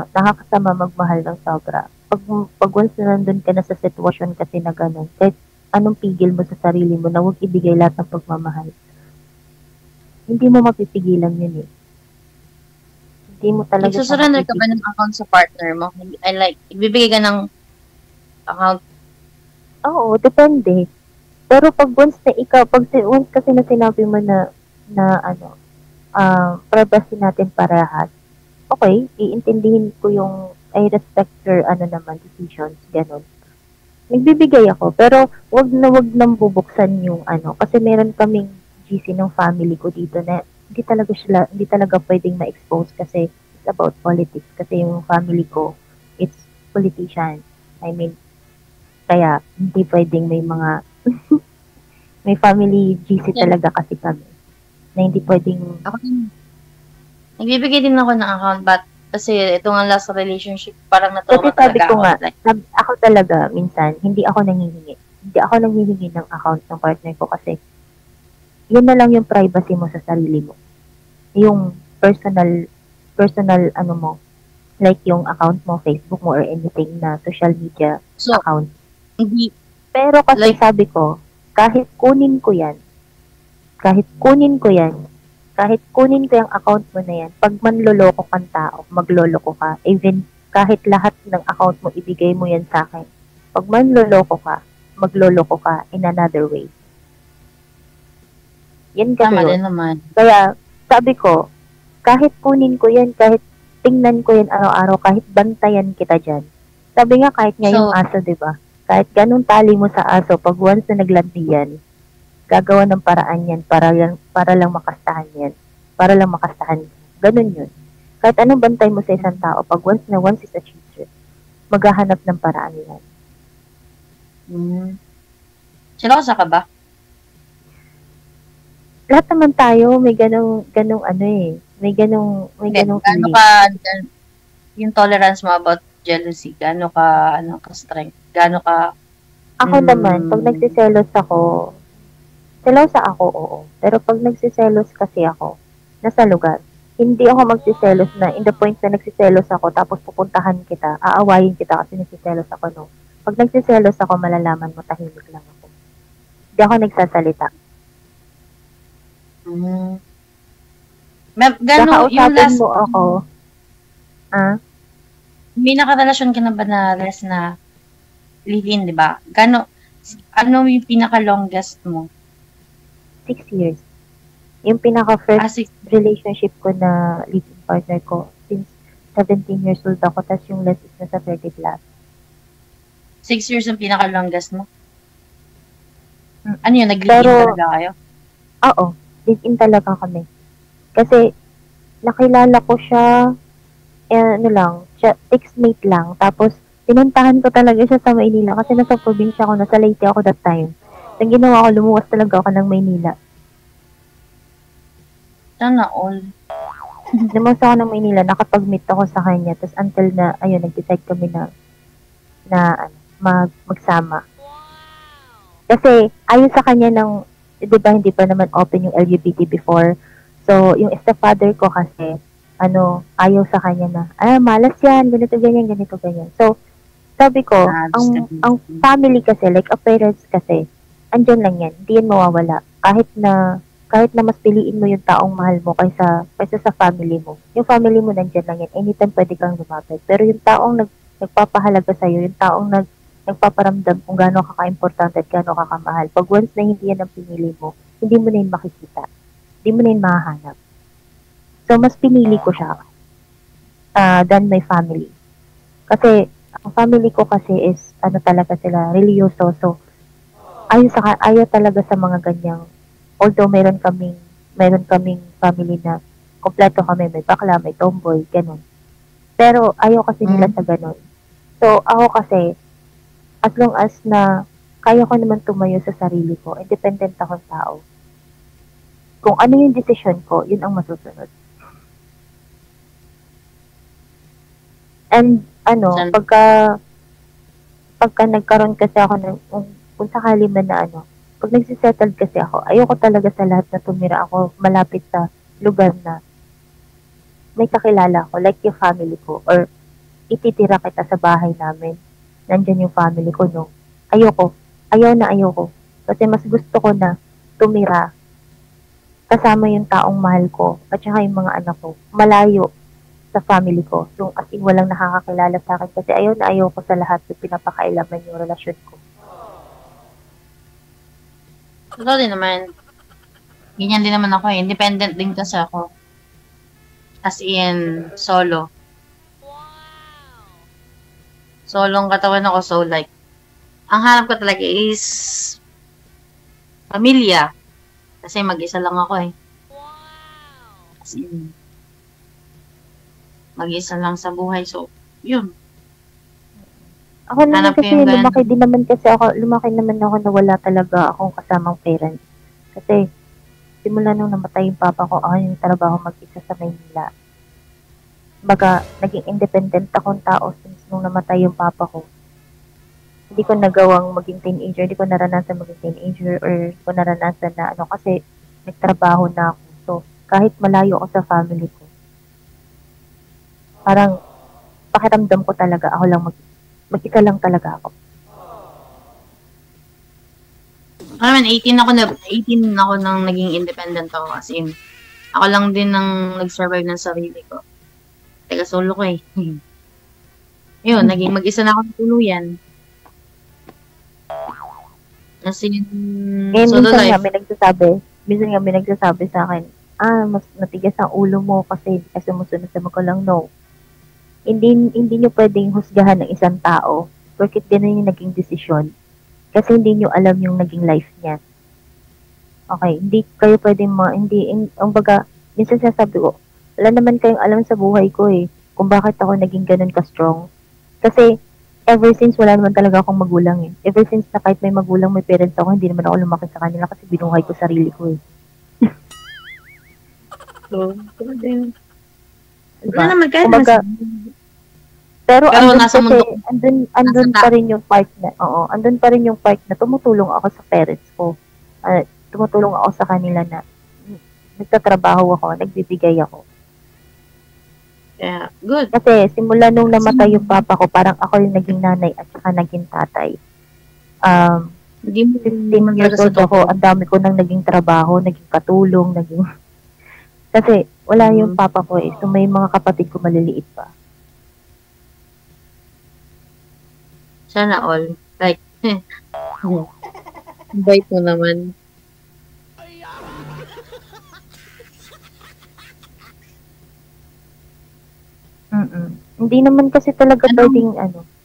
nakakasama magmahal ng sobra. Pag once na nandun ka na sa sitwasyon kasi na ganun, kahit anong pigil mo sa sarili mo na huwag ibigay lahat ng pagmamahal, hindi mo mapipigilan yun eh. Hindi mo talaga Nagsusurrender ka ba ng account sa partner mo? I like, ibibigay ka ng account? Oo, depende. Pero pag once kasi na sinabi mo na privacy natin parehas, okay, iintindihin ko yung I respect your decisions, ganun. Nagbibigay ako, pero wag nang bubuksan yung kasi meron kaming GC ng family ko dito na hindi talaga pwedeng ma-expose kasi it's about politics. Kasi yung family ko, it's politician. I mean, kaya hindi pwedeng may mga may family GC talaga kasi kami na hindi pwedeng nagbibigay din ako ng account but kasi ito nga last relationship parang kasi sabi ko nga ako talaga minsan hindi ako nanghihingi ng account ng partner ko kasi yun na lang yung privacy mo sa sarili mo, yung personal mo, like yung account mo, Facebook mo or anything na social media account. Pero kasi sabi ko, kahit kunin ko yung account mo na yan, pag manloloko kang tao, magloloko ka, even kahit lahat ng account mo, ibigay mo yan sa akin. Pag manloloko ka, magloloko ka in another way. Yan kasi tama din naman. Kaya, sabi ko, kahit kunin ko yan, kahit tingnan ko yan araw-araw, kahit bantayan kita dyan. Sabi nga, kahit nga yung aso, diba? Kahit ganun tali mo sa aso, pag once na naglandi yan, gagawa ng paraan yan para lang makastahan yan. Para lang makastahan. Ganun yun. Kahit anong bantay mo sa isang tao, pag once is a cheater, maghahanap ng paraan yan. Silosa ka ba? Lahat naman tayo, may ganong may ganong feeling. Yung tolerance mo about jealousy, gaano ka strength? Gaano ka Ako naman, pag nagsiselos ako, oo. Pero pag nagsiselos kasi ako, nasa lugar. Hindi ako magsiselos na in the point na nagsiselos ako tapos pupuntahan kita, aawayin kita kasi nagsiselos ako, no. Pag nagsiselos ako, malalaman mo, tahimik lang ako. Hindi ako nagsasalita. Gano'n yung last mo ako. May nakarelasyon ka na ba na less na live-in, di ba? Ano yung pinaka-longest mo? 6 years. Yung pinaka-first relationship ko na live-in partner ko since 17 years old ako, tapos yung last is nasa 30 plus. 6 years yung pinaka-longest mo? Ano yun? Nag-live-in talaga kayo? Oo. Live-in talaga kami. Kasi, nakilala ko siya, ex-mate lang. Tapos, pinuntahan ko talaga siya sa Maynila kasi nasa probinsya ako, nasa Leyte ako that time. Ang ginawa ko, lumuwas talaga ako ng Maynila. Sana all. Lumuwas ako ng Maynila, nakapag-meet ako sa kanya. Tapos until na, nag-decide kami na magsama. Kasi, ayon sa kanya di ba, hindi pa naman open yung LGBT before. So, yung stepfather ko kasi, ayaw sa kanya na, malas yan, ganito, ganyan. So, sabi ko, ang family kasi, like a parents kasi, andyan lang yan, hindi yan mawawala. Kahit na mas piliin mo yung taong mahal mo kaysa sa family mo. Yung family mo nandyan lang yan, anytime pwede kang lumapit. Pero yung taong nagpapahalaga sa'yo, yung taong nagpaparamdam kung gaano ka ka-importante at gaano ka kamahal. Pag once na hindi yan ang pinili mo, hindi mo na yun makikita. Hindi mo na yun mahahanap. So, mas pinili ko siya than my family. Kasi, ang family ko kasi is, talaga sila, religyoso. So, ayaw talaga sa mga ganyang, although meron kaming family na kompleto kami, may bakla, may tomboy, ganun. Pero, ayaw kasi nila sa ganun. So, ako kasi, as long as na kaya ko naman tumayo sa sarili ko, independent akong tao. Kung ano yung decision ko, yun ang masusunod. And, pagka nagkaroon kasi ako kung sakali man na pag nagsisettled kasi ako, ayoko talaga sa lahat na tumira ako malapit sa lugar na may kakilala ko, like yung family ko, or ititira kita sa bahay namin, nandyan yung family ko, no? Ayoko. Kasi mas gusto ko na tumira kasama yung taong mahal ko at saka yung mga anak ko, malayo sa family ko. Yung as in walang nakakakilala sa akin kasi ayoko sa lahat yung pinapakailaman yung relasyon ko. Totoo din naman. Ganyan din naman ako eh. Independent din kasi ako. As in, solo. Solong katawan ako, so like, ang hanap ko talaga is pamilya. Kasi mag-isa lang ako eh. As in, mag-isa lang sa buhay. So, yun. Ako naman kasi lumaki naman ako na wala talaga akong kasamang parents. Kasi, simula nung namatay yung papa ko, ako yung trabaho mag-isa sa Maynila. Baga, naging independent akong tao since nung namatay yung papa ko. Hindi ko nagawang maging teenager, hindi ko naranasan maging teenager, or hindi ko naranasan na kasi nagtrabaho na ako. So, kahit malayo ako sa family ko, parang pakiramdam ko talaga, ako lang mag-isa lang talaga ako. Naman, 18 ako nang naging independent ako. As in, ako lang din nang nag-survive ng sarili ko. Teka, solo ko eh. Yun, naging mag-isa na ako ng tuluyan. As in, solo life. Minsan nga may nagsasabi sa akin, mas matigas ang ulo mo kasi sumusunod sa magulang. No. Hindi nyo pwedeng husgahan ng isang tao porket din na yung naging desisyon. Kasi hindi nyo alam yung naging life niya. Okay, hindi kayo pwedeng minsan sasabi ko, wala naman kayong alam sa buhay ko eh, kung bakit ako naging ganun ka-strong. Kasi, ever since wala naman talaga akong magulang eh. Ever since na kahit may magulang, may parents ako, hindi naman ako lumaki sa kanila kasi binuhay ko sarili ko eh. So, din. Diba? Wala naman kahit pero nasa mundo, andun pa rin yung part na tumutulong ako sa parents ko. Tumutulong ako sa kanila na nagtatrabaho ako, nagbibigay ako. Yeah, good. Kasi simula nung namatay yung papa ko, parang ako yung naging nanay at saka naging tatay. 15 years old ako, ang dami ko nang naging trabaho, naging katulong, kasi wala yung papa ko eh. So may mga kapatid ko maliliit pa. Sana all. Like, bait mo naman. Hindi naman kasi talaga pwedeng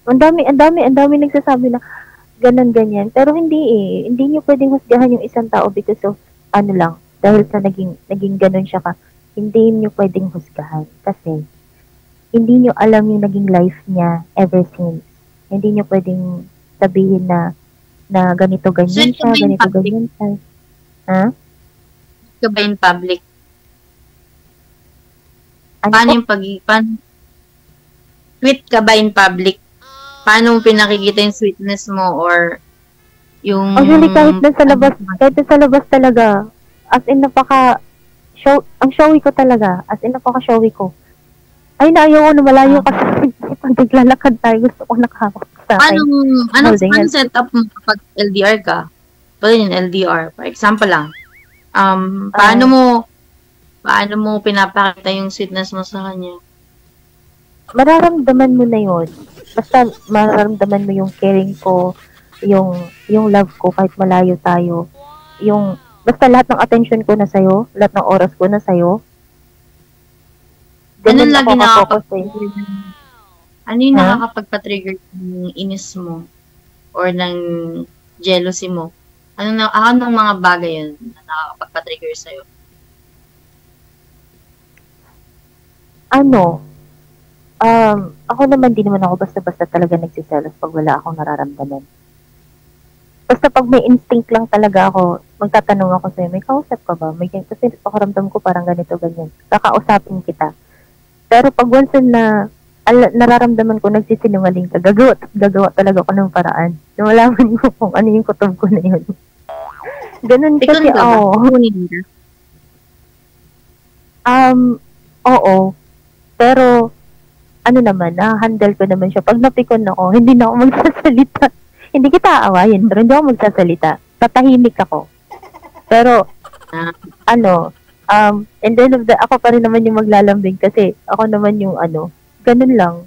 Ang dami nagsasabi na ganyan. Pero hindi niyo pwedeng husgahan yung isang tao because of lang, dahil sa naging ganun siya ka. Hindi niyo pwedeng husgahan kasi hindi niyo alam yung naging life niya ever since. Hindi niyo pwedeng sabihin na ganito ganyan siya, ganito ganyan siya. Ha? Ka ba in public? Paano yung sweet ka ba in public? Paano mo pinakikita yung sweetness mo or yung... Actually, kahit sa labas talaga, as in ang showy ko talaga, as in napaka-showy ko. Ay, ayaw ko na malayo kasi pag naglalakad tayo, gusto ko nakahawak sa akin. Anong setup mo kapag LDR ka? Pwede yung LDR. For example lang, paano mo pinapakita yung sweetness mo sa kanya? Mararamdaman mo na yun. Basta mararamdaman mo yung caring ko, yung love ko kahit malayo tayo. Basta lahat ng attention ko na sa'yo, lahat ng oras ko na sa'yo. Ano yung nakakapagpa-trigger ng inis mo or ng jealousy mo? Anong mga bagay yun na nakakapagpa-trigger sa'yo? Ako naman, di naman ako basta-basta talaga nagsiselos pag wala akong nararamdaman. Basta pag may instinct lang talaga ako, magtatanong ako sa'yo, may kausap ka ba? Kasi pakaramdam ko parang ganito, ganyan. Kakausapin kita. Pero pag once na nararamdaman ko, nagsisinungaling ka, gagawa talaga ako ng paraan. Na malaman ko kung ano yung kutob ko na yun. Ganun kasi ako. Oo. Pero, ano naman, handle ko naman siya. Pag napikon ako, hindi na ako magsasalita. Hindi kita aawayin, pero hindi ako magsasalita. Tatahimik ako. Pero, and then ako pa rin naman yung maglalambing kasi ako naman yung ganun lang.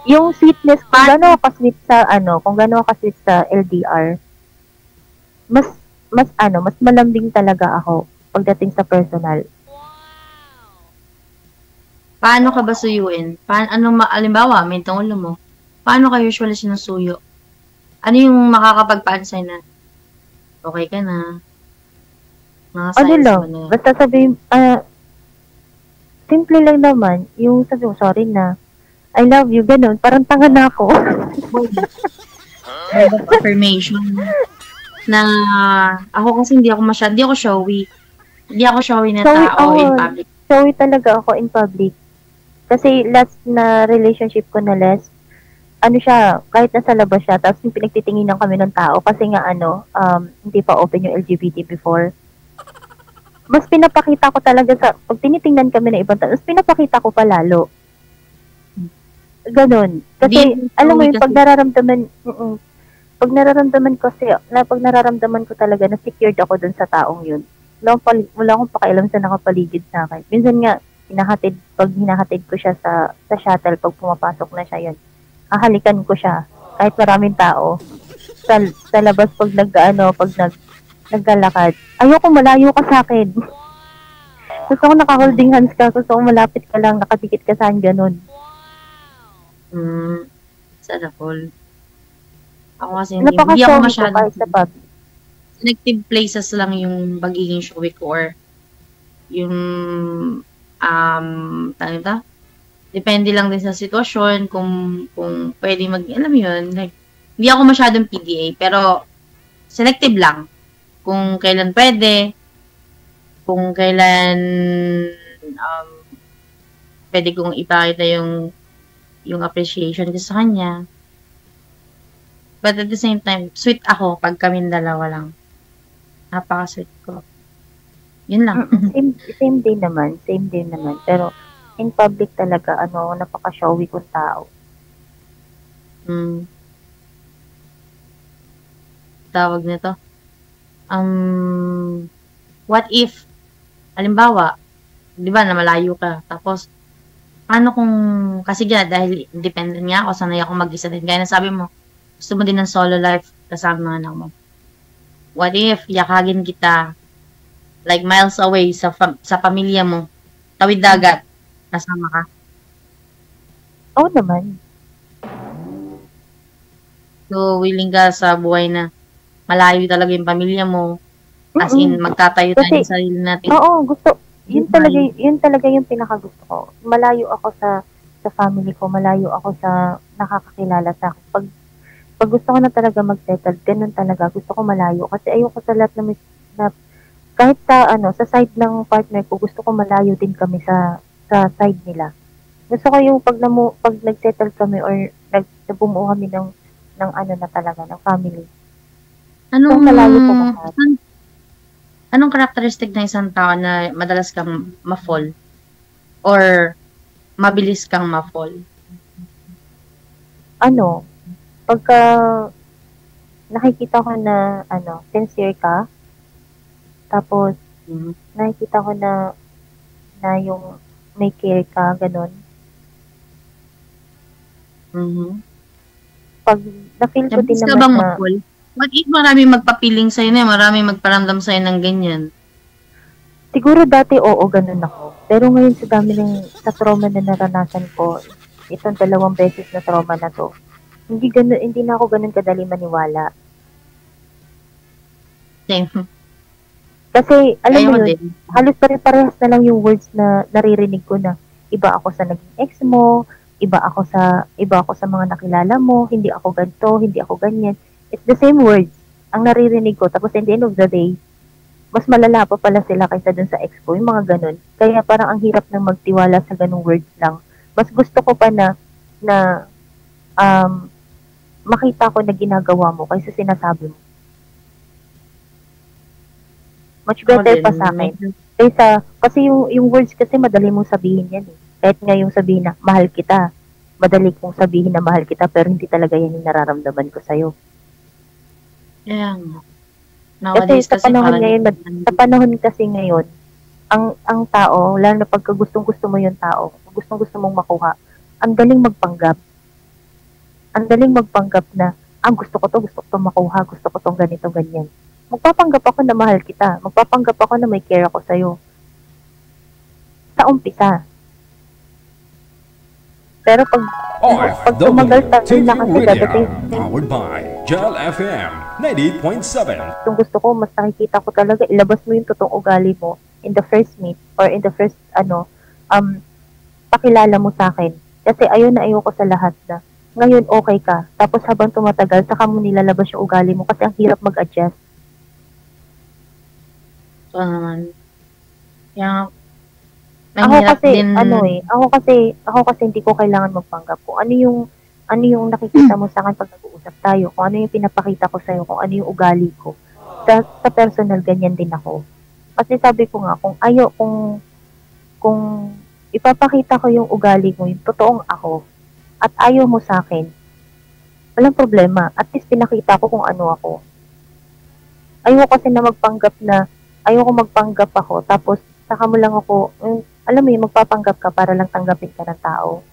Yung sweetness, kung gano'n ako sweet sa LDR, mas malambing talaga ako pagdating sa personal. Paano ka ba suyuin? Alimbawa, may ulo mo. Paano ka usually sinusuyo? Ano yung makakapagpaansay na okay ka na? Mga signs lang, mo na. basta sabihin, simple lang naman, yung sabi mo, sorry na, I love you, ganun, parang tanga na ako. Affirmation. Na, ako kasi hindi ako showy. Hindi ako showy na tao in public. Showy talaga ako in public. Kasi last na relationship ko na kahit nasa labas siya, tapos yung pinagtitinginan kami ng tao, kasi nga hindi pa open yung LGBT before. Mas pinapakita ko talaga pag tinitingnan kami ng ibang tao, mas pinapakita ko pa lalo. Ganon. Kasi, alam mo yung pag nararamdaman ko talaga na secured ako dun sa taong yun. Wala akong pakialam sa nakapaligid sa akin. Minsan nga, pag hinahatid ko siya sa shuttle, pag pumapasok na siya yun, hahalikan ko siya, kahit maraming tao. Sa labas, pag naglalakad, ayoko malayo ka sa akin. Gusto ko naka-holding hands ka, gusto ko malapit ka lang, nakadikit ka sa akin, ganun. Sana all. Ako kasi hindi ako masyadong selective places lang yung pagiging showy ko or yung depende lang din sa sitwasyon kung pwede alam mo yun, like, hindi ako masyadong PDA, pero selective lang. Kung kailan pwede, kung kailan pwede kong ipakita yung appreciation ko sa kanya. But at the same time, sweet ako pag kaming dalawa lang. Napaka-sweet ko. Yun lang. Same day naman. Pero in public talaga, napaka-showy kong tao. Tawag nito. What if, halimbawa, di ba, na malayo ka, tapos, paano kung, kasi dahil independent nga ako, sanay ako mag-isa din. Kaya nasabi mo, gusto mo din ng solo life kasama mga anak mo. What if, yakagin kita, like miles away sa pamilya mo, tawid dagat, kasama ka? Oo naman. So, willing ka sa buhay na malayo talaga yung pamilya mo, as in, magtatayo tayo sa sarili natin. Oo, yun talaga yung pinakagusto ko. Malayo ako sa family ko, malayo ako sa nakakakilala sa akin. Pag gusto ko na talaga mag-settle, ganun talaga, gusto ko malayo. Kasi ayoko sa lahat na kahit sa side ng partner ko, gusto ko malayo din kami sa side nila. Gusto ko yung pag nag-settle kami or bumuo kami ng na talaga, ng family. Anong characteristic ng isang tao na madalas kang ma-fall? Or mabilis kang ma-fall? Pagka nakikita ko na sincere ka, tapos nakikita ko na yung may care ka, ganun. Pag na-feel ko din naman bang ma-fall? What if marami magpapiling sa'yo na, marami magparamdam sa'yo ng ganyan? Siguro dati oo, ganun ako. Pero ngayon sa trauma na naranasan ko, itong 2 beses na trauma na to, hindi na ako ganun kadali maniwala. Same. Kasi, alam mo yun, halos pare-parehas na lang yung words na naririnig ko na iba ako sa naging ex mo, iba ako sa mga nakilala mo, hindi ako ganito, hindi ako ganyan. It's the same words ang naririnig ko. Tapos at the end of the day, mas malala pa pala sila kaysa dun sa ex ko, yung mga ganun. Kaya parang ang hirap nang magtiwala sa ganung words lang. Mas gusto ko pa na makita ko na ginagawa mo kaysa sinasabi mo. Much better pa sa akin. Kasi yung words kasi madali mong sabihin yan eh. Kahit ngayong sabihin na, mahal kita. Madali kong sabihin na mahal kita, pero hindi talaga yan yung nararamdaman ko sa'yo. Yeah. Kasi sa panahon ngayon, ang tao, lalo na pagka gustong-gusto mo yung tao, gustong-gusto mong makuha, ang daling magpanggap. Ang daling magpanggap na, gusto ko to makuha, gusto ko tong ganito, ganyan. Magpapanggap ako na mahal kita. Magpapanggap ako na may care ako sa'yo. Sa umpisa. Pero pag tumagal tayo na kasi dadating. Powered by Gel FM 98.7. Gusto ko, mas nakikita ko talaga, ilabas mo yung totoong ugali mo in the first meet or in the first, pakilala mo sa akin. Kasi ayoko sa lahat na ngayon okay ka, tapos habang tumatagal, saka mo nilalabas yung ugali mo kasi ang hirap mag-adjust. Ako kasi hindi ko kailangan magpanggap. Kung ano yung nakikita mo sa akin pag nag-uusap tayo, kung ano yung pinapakita ko sa'yo, kung ano yung ugali ko. Sa personal, ganyan din ako. Kasi sabi ko nga, kung ipapakita ko yung ugali mo, yung totoong ako, at ayaw mo sa akin, walang problema. At least pinakita ko kung ano ako. Ayoko kasi na magpanggap ako, tapos saka mo lang ako, alam mo yung magpapanggap ka para lang tanggapin ka ng tao.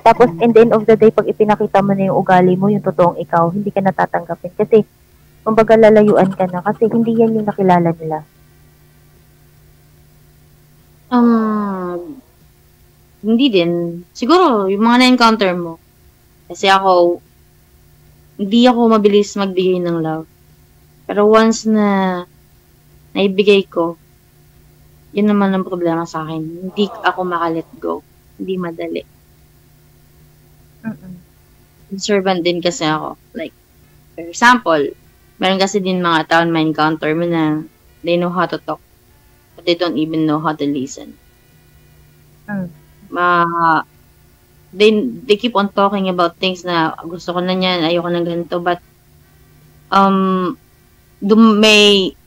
Tapos, in the end of the day, pag ipinakita mo na yung ugali mo, yung totoong ikaw, hindi ka natatanggapin. Kasi, kumbaga lalayuan ka na, kasi hindi yan yung nakilala nila. Hindi din. Siguro, yung mga na-encounter mo. Kasi ako, hindi ako mabilis magbigay ng love. Pero once na naibigay ko, yun naman ang problema sa akin. Hindi ako makalet go. Hindi madali. Servant din kasi ako. Like, for example, meron kasi din mga tao na encounter mo na they know how to talk, but they don't even know how to listen. They keep on talking about things na gusto ko na yan, ayoko na ganito, but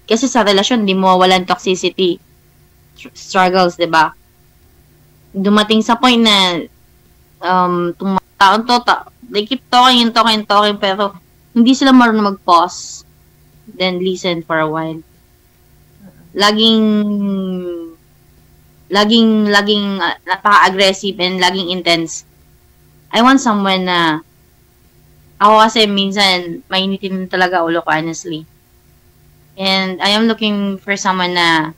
kasi sa relasyon, di mo walang toxicity struggles, diba? Dumating sa point na itong mga taon to, they keep talking, pero hindi sila marunong mag-pause, then listen for a while. Laging napaka-aggressive and laging intense. I want someone na ako kasi minsan mainitin talaga ulo ko, honestly. And I am looking for someone na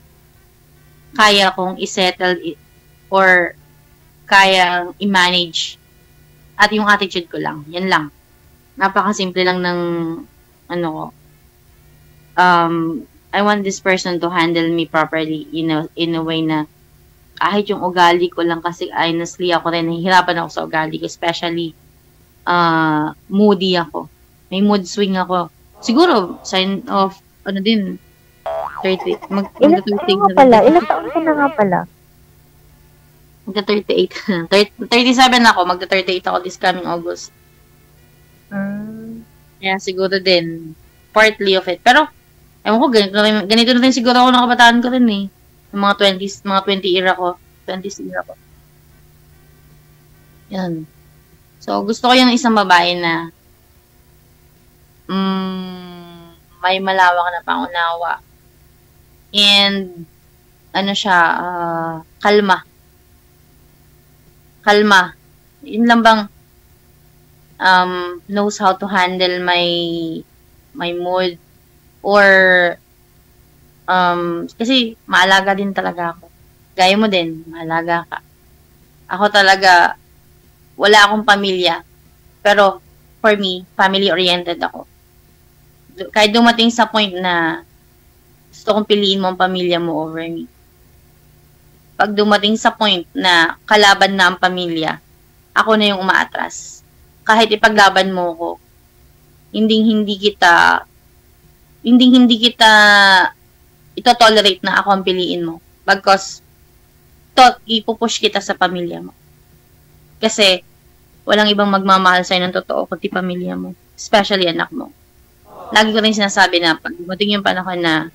kaya kong isettle or kaya i-manage at yung attitude ko lang. Yan lang. Napaka-simple lang ng ko. I want this person to handle me properly in a way na kahit yung ugali ko lang, kasi honestly ako rin nahihirapan ako sa ugali ko, especially moody ako. May mood swing ako. Siguro sign of 30. Ilang taon ka na nga pala? Magta-38. 37 ako. Magta-38 ako this coming August. Kaya siguro din, partly of it. Pero, ewan ko, ganito na rin siguro ako ng kabataan ko rin eh. Yung mga 20s, mga 20 era ko. 20s era ko. Yan. So, gusto ko yung isang babae na may malawak na pangunawa. And, kalma. Kalma. Yun lang bang knows how to handle my mood or kasi maalaga din talaga ako. Gaya mo din, maalaga ka. Ako talaga, wala akong pamilya. Pero, for me, family-oriented ako. Kahit dumating sa point na gusto kong piliin mo ang pamilya mo over me. Pag dumating sa point na kalaban na ang pamilya, ako na yung umaatras. Kahit ipaglaban mo ko, hindi kita ito-tolerate na ako ang piliin mo. Because, ipupush kita sa pamilya mo. Kasi, walang ibang magmamahal sa'yo ng totoo kundi pamilya mo. Especially anak mo. Lagi ko rin sinasabi na pag dumating yung panahon na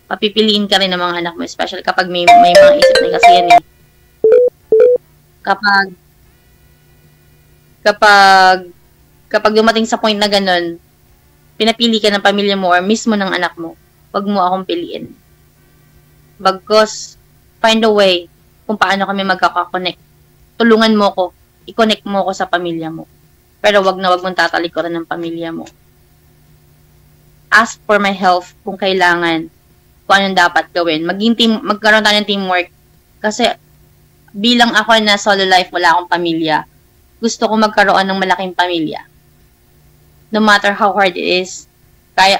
papipiliin ka rin ng mga anak mo, especially kapag may mga isip na kasi yan eh. Kapag dumating sa point na ganun, pinapili ka ng pamilya mo or mismo ng anak mo, wag mo akong piliin. Bagkus, find a way kung paano kami magkaka-connect. Tulungan mo ko, i-connect mo ko sa pamilya mo. Pero wag mong tatalikuran ng pamilya mo. Ask for my help kung kailangan, kung anong dapat gawin. Magkaroon tayo ng teamwork. Kasi bilang ako na solo life, wala akong pamilya. Gusto ko magkaroon ng malaking pamilya. No matter how hard it is, kaya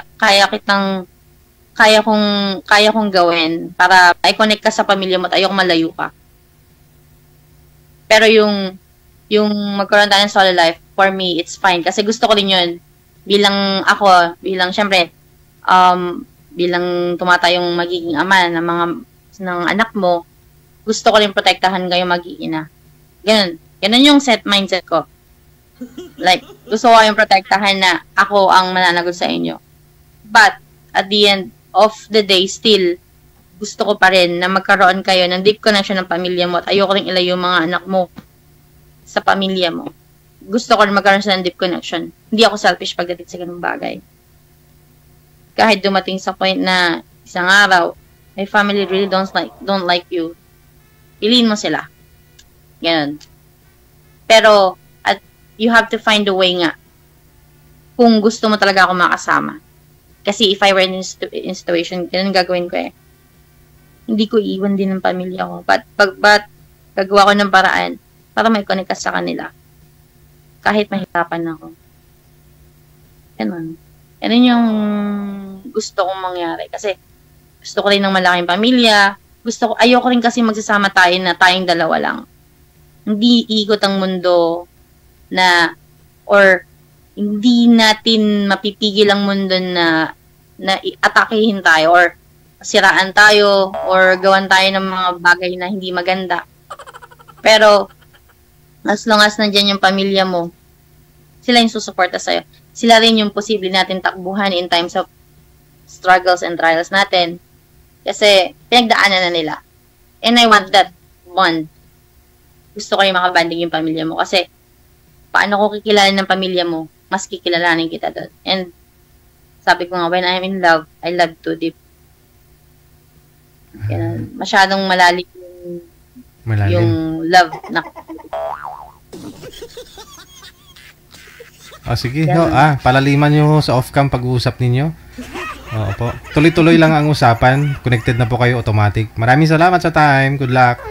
kong gawin para i-connect ka sa pamilya mo at ayokong malayo ka. Pero yung magkaroon tayo ng solo life, for me, it's fine. Kasi gusto ko rin yun. Bilang syempre, bilang tumatayong magiging ama ng anak mo, gusto ko rin protektahan kayo mag-iina. Ganun yung mindset ko. Like, gusto ko kayong protektahan na ako ang mananagot sa inyo. But, at the end of the day, still, gusto ko pa rin na magkaroon kayo ng deep connection ng pamilya mo at ayoko rin ilayo yung mga anak mo sa pamilya mo. Gusto ko rin magkaroon siya ng deep connection. Hindi ako selfish pagdating sa ganung bagay. Kahit dumating sa point na isang araw, my family really don't like you. Piliin mo sila. Ganun. Pero, you have to find a way nga kung gusto mo talaga ako makasama. Kasi if I were in situation, ganun gagawin ko eh. Hindi ko iiwan din ng pamilya ko. But gagawa ko ng paraan para may connect ka sa kanila. Kahit mahirapan ako. Ganun. Ganun yung gusto kong mangyari. Kasi gusto ko rin ng malaking pamilya. Ayoko rin kasi magsasama tayo na tayong dalawa lang. Hindi ikot ang mundo or hindi natin mapipigil ang mundo na atakihin tayo or siraan tayo or gawan tayo ng mga bagay na hindi maganda. Pero as long as nandyan yung pamilya mo, sila yung susuporta sa'yo. Sila rin yung posible natin takbuhan in times of struggles and trials natin. Kasi pinagdaanan na nila. And I want that bond. Gusto ko yung makabanding yung pamilya mo. Kasi paano ko kikilalanin ng pamilya mo, mas kikilalanin kita doon. And sabi ko nga, when I'm in love, I love too deep. Yan, masyadong malalim yung love na. Sige. Palaliman nyo sa off-cam pag-uusap ninyo. Oo po. Tuloy-tuloy lang ang usapan. Connected na po kayo automatic. Maraming salamat sa time. Good luck.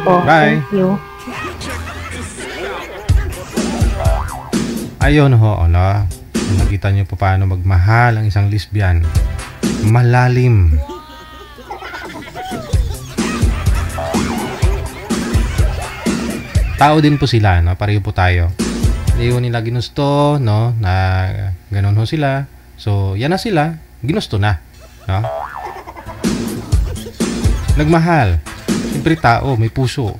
Bye. Thank you. Ayun nakita nyo po paano magmahal ang isang lesbian. Malalim. Tao din po sila, pareho po tayo. Hindi nila ginusto, na ganun ho sila. So, yan na sila. Ginusto na. Nagmahal. Siyempre tao, may puso.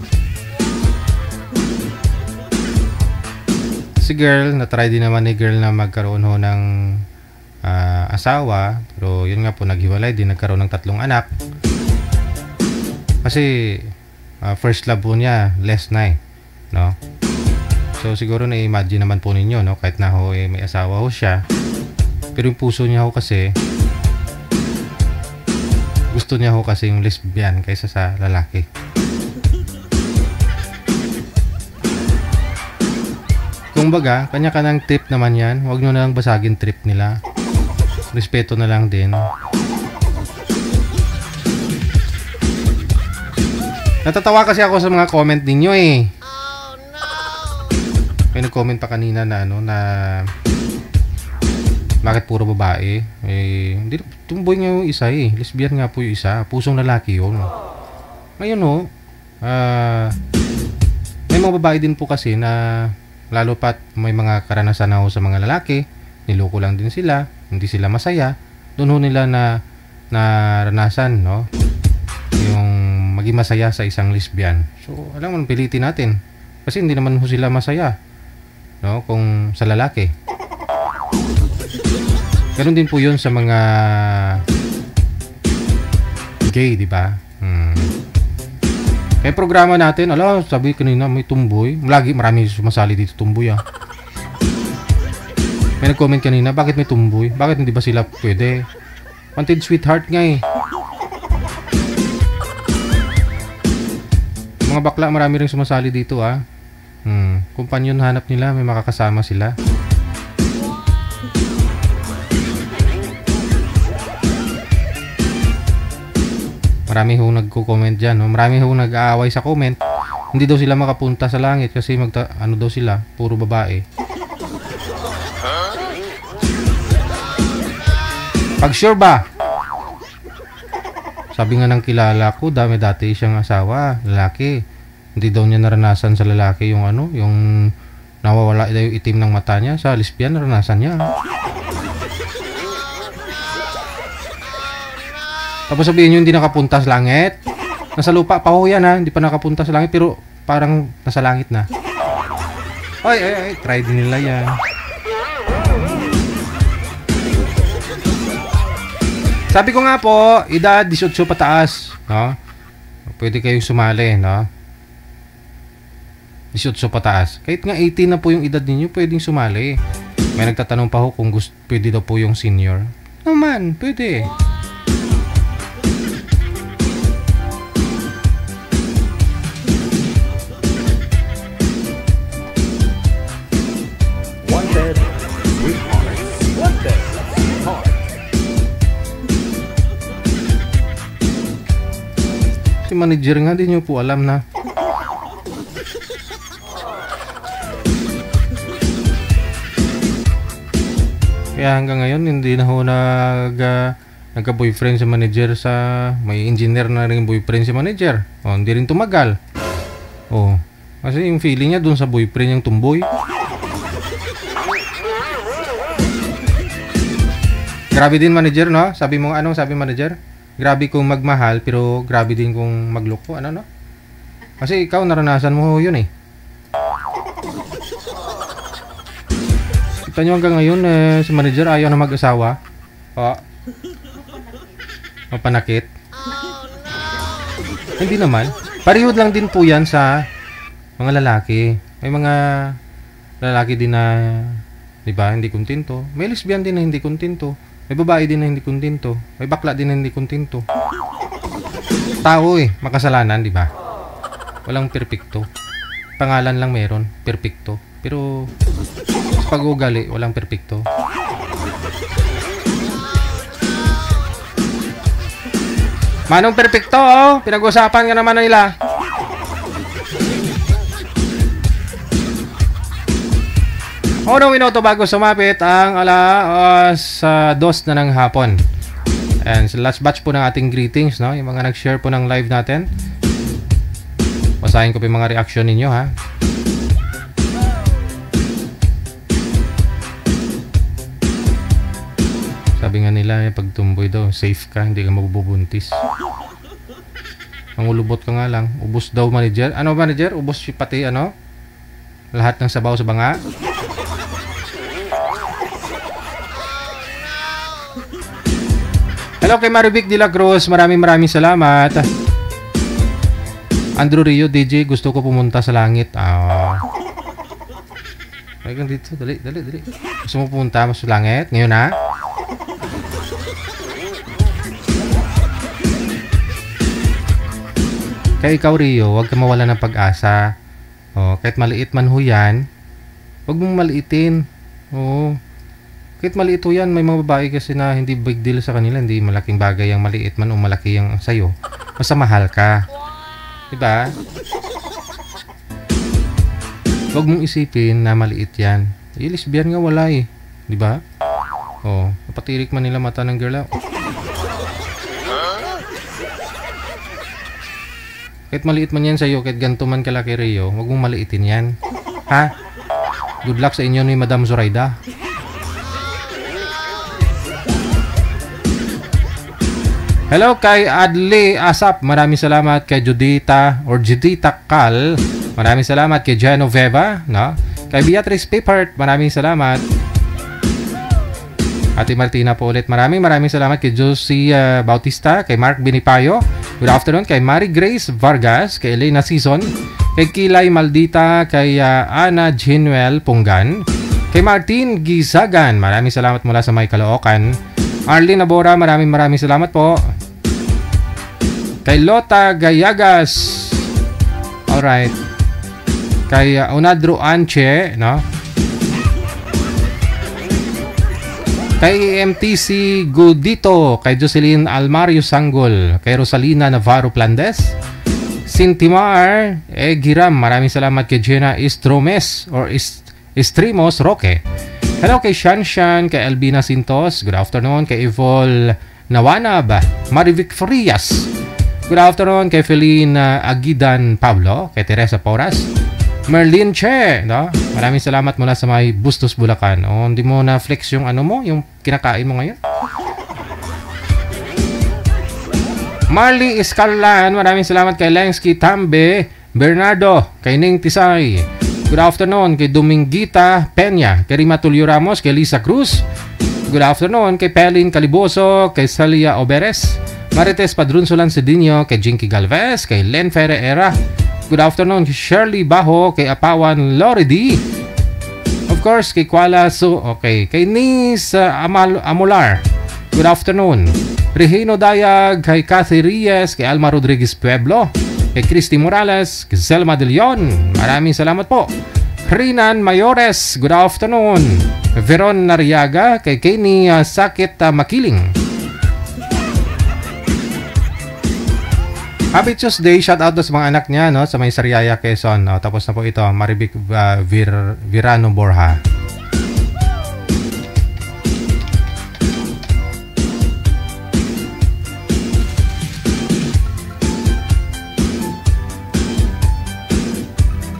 Si girl, na-try din naman ni girl na magkaroon ho ng asawa. Pero yun nga po, naghiwalay din. Nagkaroon ng 3 anak. Kasi first love po niya, less na So siguro na-imagine naman po ninyo, kahit na ho may asawa ho siya. Pero yung puso niya ho kasi, gusto niya ho kasi yung lesbian kaysa sa lalaki. Kung baga, kanya-kanyang trip naman yan. Huwag nyo na lang basagin trip nila. Respeto na lang din. Natatawa kasi ako sa mga comment ninyo eh. May nag-comment pa kanina na bakit puro babae? Hindi, tumboy nga yung isa eh. Lesbian nga po yung isa. Pusong lalaki yun. Ngayon may mga babae din po kasi na lalo pat may mga karanasan na sa mga lalaki. Niloko lang din sila. Hindi sila masaya. Doon ho nila na naranasan, yung maging masaya sa isang lesbian. So, alam mo, pilitin natin. Kasi hindi naman ho sila masaya. Kung sa lalaki. Ganun din po yun sa mga gay, di ba? Kaya programa natin, sabi kanina may tumboy. Lagi marami sumasali dito tumboy May nag-comment kanina, bakit may tumboy? Bakit hindi ba sila pwede? Wanted sweetheart nga Mga bakla, marami rin sumasali dito Kumpanyon hanap nila, may makakasama sila. Marami ho nagko-comment dyan. Marami ho nag-aaway sa comment. Hindi daw sila makapunta sa langit kasi ano daw sila, puro babae. Pag sure ba? Sabi nga ng kilala ko, dati siyang asawa, lalaki. Hindi daw niya naranasan sa lalaki yung yung nawawala daw yung itim ng mata niya. Sa lesbian, naranasan niya. Tapos sabihin nyo, hindi nakapunta sa langit. Nasa lupa pa ho yan Hindi pa nakapunta sa langit, pero parang nasa langit na. Ay, try din nila yan. Sabi ko nga po, edad 18 pataas, Pwede kayong sumali, 18 pataas. Kahit nga 18 na po yung edad ninyo, pwedeng sumali. May nagtatanong pa ho kung pwede daw po yung senior. Naman, pwede. Wanted sweetheart. Wanted sweetheart. Si manager nga, di nyo po alam na. Kaya hanggang ngayon, hindi na ho nagka-boyfriend si manager may engineer na rin boyfriend si manager. Hindi rin tumagal. Kasi yung feeling niya dun sa boyfriend yung tumboy. Grabe din manager, Sabi mo, sabi manager? Grabe kung magmahal, pero grabe din kung magloko. Kasi ikaw, naranasan mo yun Kita nyo hanggang ngayon, si manager ayaw na mag-asawa. Mapanakit. Hindi naman. Parehod lang din po yan sa mga lalaki. May mga lalaki din na, di ba, hindi kontento. May lesbian din na hindi kontento. May babae din na hindi kontento. May bakla din na hindi kontento. Tao makasalanan, di ba? Walang perpekto. Pangalan lang meron, perpekto. Pero sa pag-ugali, walang perpekto. Manong perpekto, pinag-usapan ka naman na nila. Unang minuto bago sumapit ang alas 2 na ng hapon. And sa last batch po ng ating greetings, yung mga nag-share po ng live natin. Basahin ko po yung mga reaction ninyo, Sabi nga nila, pag tumboy daw, safe ka, hindi ka mabubuntis. Ang ulubot ka nga lang. Ubus daw manager. Ano manager? Ubus pati lahat ng sabaw sa banga. Hello kay Marivic de la Cruz, maraming salamat. Andrew Rio, DJ, gusto ko pumunta sa langit. Ay kang dito, dali. Gusto mo pumunta sa langit? Ngayon Kaya ikaw Rio, huwag ka mawala ng pag-asa. Kahit maliit man ho yan, huwag mong maliitin. Kahit maliit ho yan, may mga babae kasi na hindi big deal sa kanila, hindi malaking bagay ang maliit man o malaki ang sayo. Basta mahal ka. Diba? Huwag mong isipin na maliit yan. Lesbian nga wala Diba? Napatirik man nila mata ng girl. Kahit maliit man yan sa'yo, kahit ganito man kalaki Rio, huwag mong maliitin yan. Good luck sa inyo ni Madam Zoraida. Hello kay Adley Asap, maraming salamat. Kay Judita Cal, maraming salamat. Kay Genoveva, Kay Beatrice Pipart, maraming salamat. Ate Martina po ulit. Maraming salamat kay Josie Bautista, kay Mark Binipayo. Good afternoon kay Mary Grace Vargas, kay Elena Season, kay Kilay Maldita, kay Ana Jinuel Punggan, kay Martin Gisagan. Maraming salamat mula sa May Caloocan. Arlene Abora, maraming salamat po. Kay Lota Gayagas. Alright. Kay Unadro Anche, no? Kay MTC Gudito, kay Jocelyn Almario Sanggol, kay Rosalina Navarro Plandes, Sintimar Giram, maraming salamat kay Jenna Istromes or Estrimos Roque. Hello kay Shanshan, kay Albina Sintos, good afternoon. Kay Evol Nawanab, Marivic Frias, good afternoon. Kay Feline Agidan Pablo, kay Teresa Porras, Merlin Che, no? Maraming salamat mula sa may Bustos, Bulacan. O, hindi mo na flex yung ano mo, yung kinakain mo ngayon. Marley Escalan, maraming salamat kay Lensky Tambe, Bernardo, kay Ning Tisay. Good afternoon kay Dominguita Peña, kay Rima Tulio Ramos, kay Lisa Cruz. Good afternoon kay Pelin Caliboso, kay Celia Oberes, Marites Padrunsolan Cedinho, kay Jinky Galvez, kay Len Ferreira. Good afternoon kay Shirley Baho, kay Apawan Loredy. Of course, kay Kuala kay Nis Amular. Good afternoon. Regino Dayag, kay Cathy Reyes, kay Alma Rodriguez Pueblo, kay Christy Morales, kay Selma De Leon. Maraming salamat po. Rinan Mayores, good afternoon. Veron Nariaga, kay Kenny Sakit Makiling. Happy Tuesday, shout out sa mga anak niya, no, sa may Sariaya, Quezon. Tapos na po ito, Marivic Virano Borja.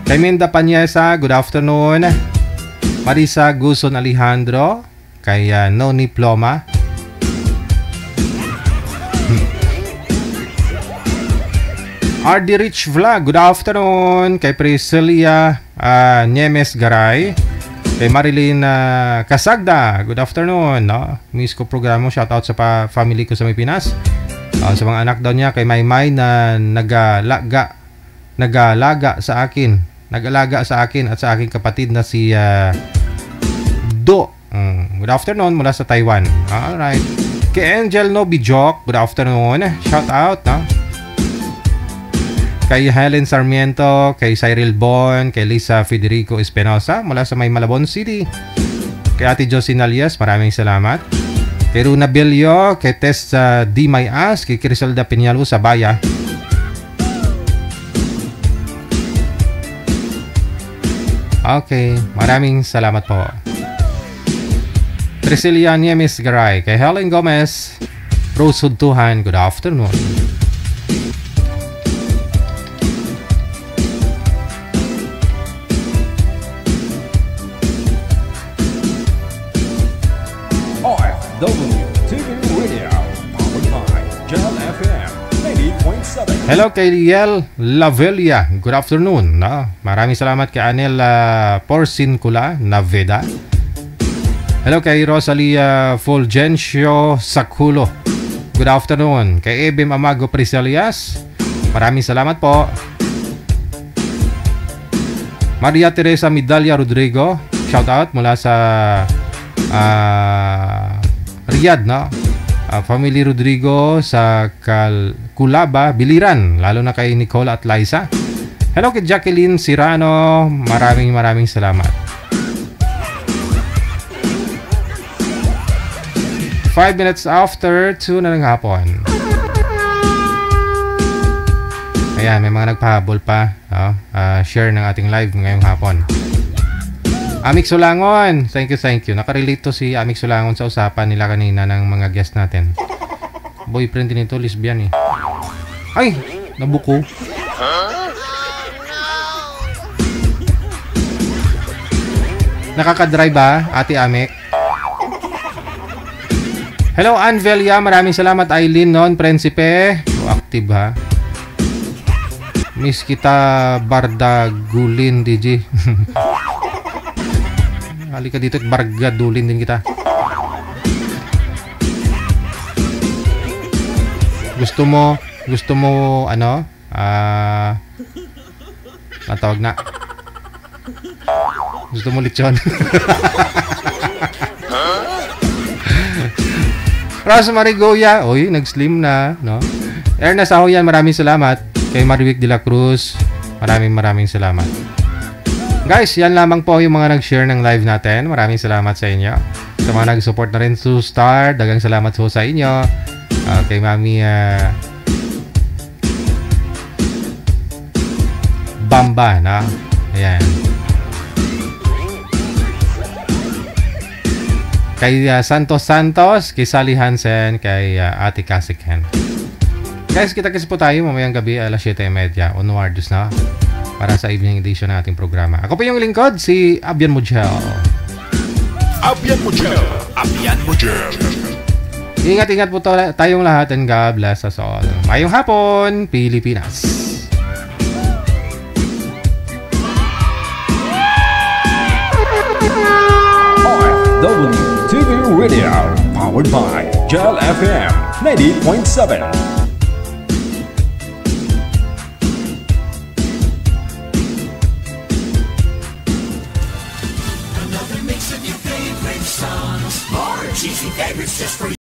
Kay Minda Panyesa, good afternoon. Marisa Guson Alejandro, kay Noni Ploma. RD Rich Vlog, good afternoon. Kay Priscilia Niemes Garay, kay Marilyn Kasagda, good afternoon, no? Miss ko programa, shout out sa family ko sa may Pinas. Sa mga anak daw niya, kay Maymay na nag-alaga sa akin at sa aking kapatid na si Do. Good afternoon mula sa Taiwan. Alright. Kay Angel Nobijok, good afternoon, shout out, no? Kay Helen Sarmiento, kay Cyril Bon, kay Lisa Federico Espinosa mula sa may Malabon City. Kay Ate Josie Nalias, maraming salamat. Kay Runa Bello, kay Tess D. Mayas, kay Criselda Peñalo sa Baya. Okay, maraming salamat po. Priscilla Niemes Garay, kay Helen Gomez, Rose Hudtuhan, good afternoon. WTV Radio, powered by Jam FM 88.7. Hello kay Riel Lavelia, good afternoon. Maraming salamat kay Anel Porcincula Naveda. Hello kay Rosalia Fulgencio Saculo, good afternoon. Kay Ebem Amago Priselias, maraming salamat po. Maria Teresa Midalia Rodrigo, shout out mula sa Riyadh, no? Family Rodrigo sa Kulaba, Biliran, lalo na kay Nicola at Liza. Hello kay Jacqueline Sirano, maraming salamat. 5 minutes after 2 na ng hapon. Ayan, may mga nagpahabol pa, no? Share ng ating live ngayong hapon. Amik Solangon, thank you. Nakarelate to si Amik Solangon sa usapan nila kanina ng mga guest natin. Boyfriend din ito, lesbian eh. Ay, nabuko. Nakakadrive ba, Ate Amik? Hello, Anvelia, maraming salamat. Aileen Non, Prinsipe. Active ha. Miss kita, Bardagulin, DJ. Halika dito at bargadulin din kita. Gusto mo, ano? Natawag na. Gusto mo lechon? Rosemary Goya, oy, nag-slim na, no? Ernest Ahoyan, maraming salamat. Kay Marivic de la Cruz, maraming salamat. Guys, yan lamang po yung mga nag-share ng live natin. Maraming salamat sa inyo. Sa mga nag-support na rin to Star, dagang salamat po sa inyo. Kay Mami Bamba, na? Ayan. Kay Santos, kay Sally Hansen, kay Ate Kasiken. Guys, kita-kits po tayo mamayang gabi alas 7:30 onwards na para sa evening edition ng ating programa. Ako po yung lingkod, si Abian Mujel. Abian Mujel. Ingat-ingat po tayong lahat and God bless us all. Mayong hapon, Pilipinas. WTV Radio, powered by Gel FM 90.7. Cheesy favorites just for you.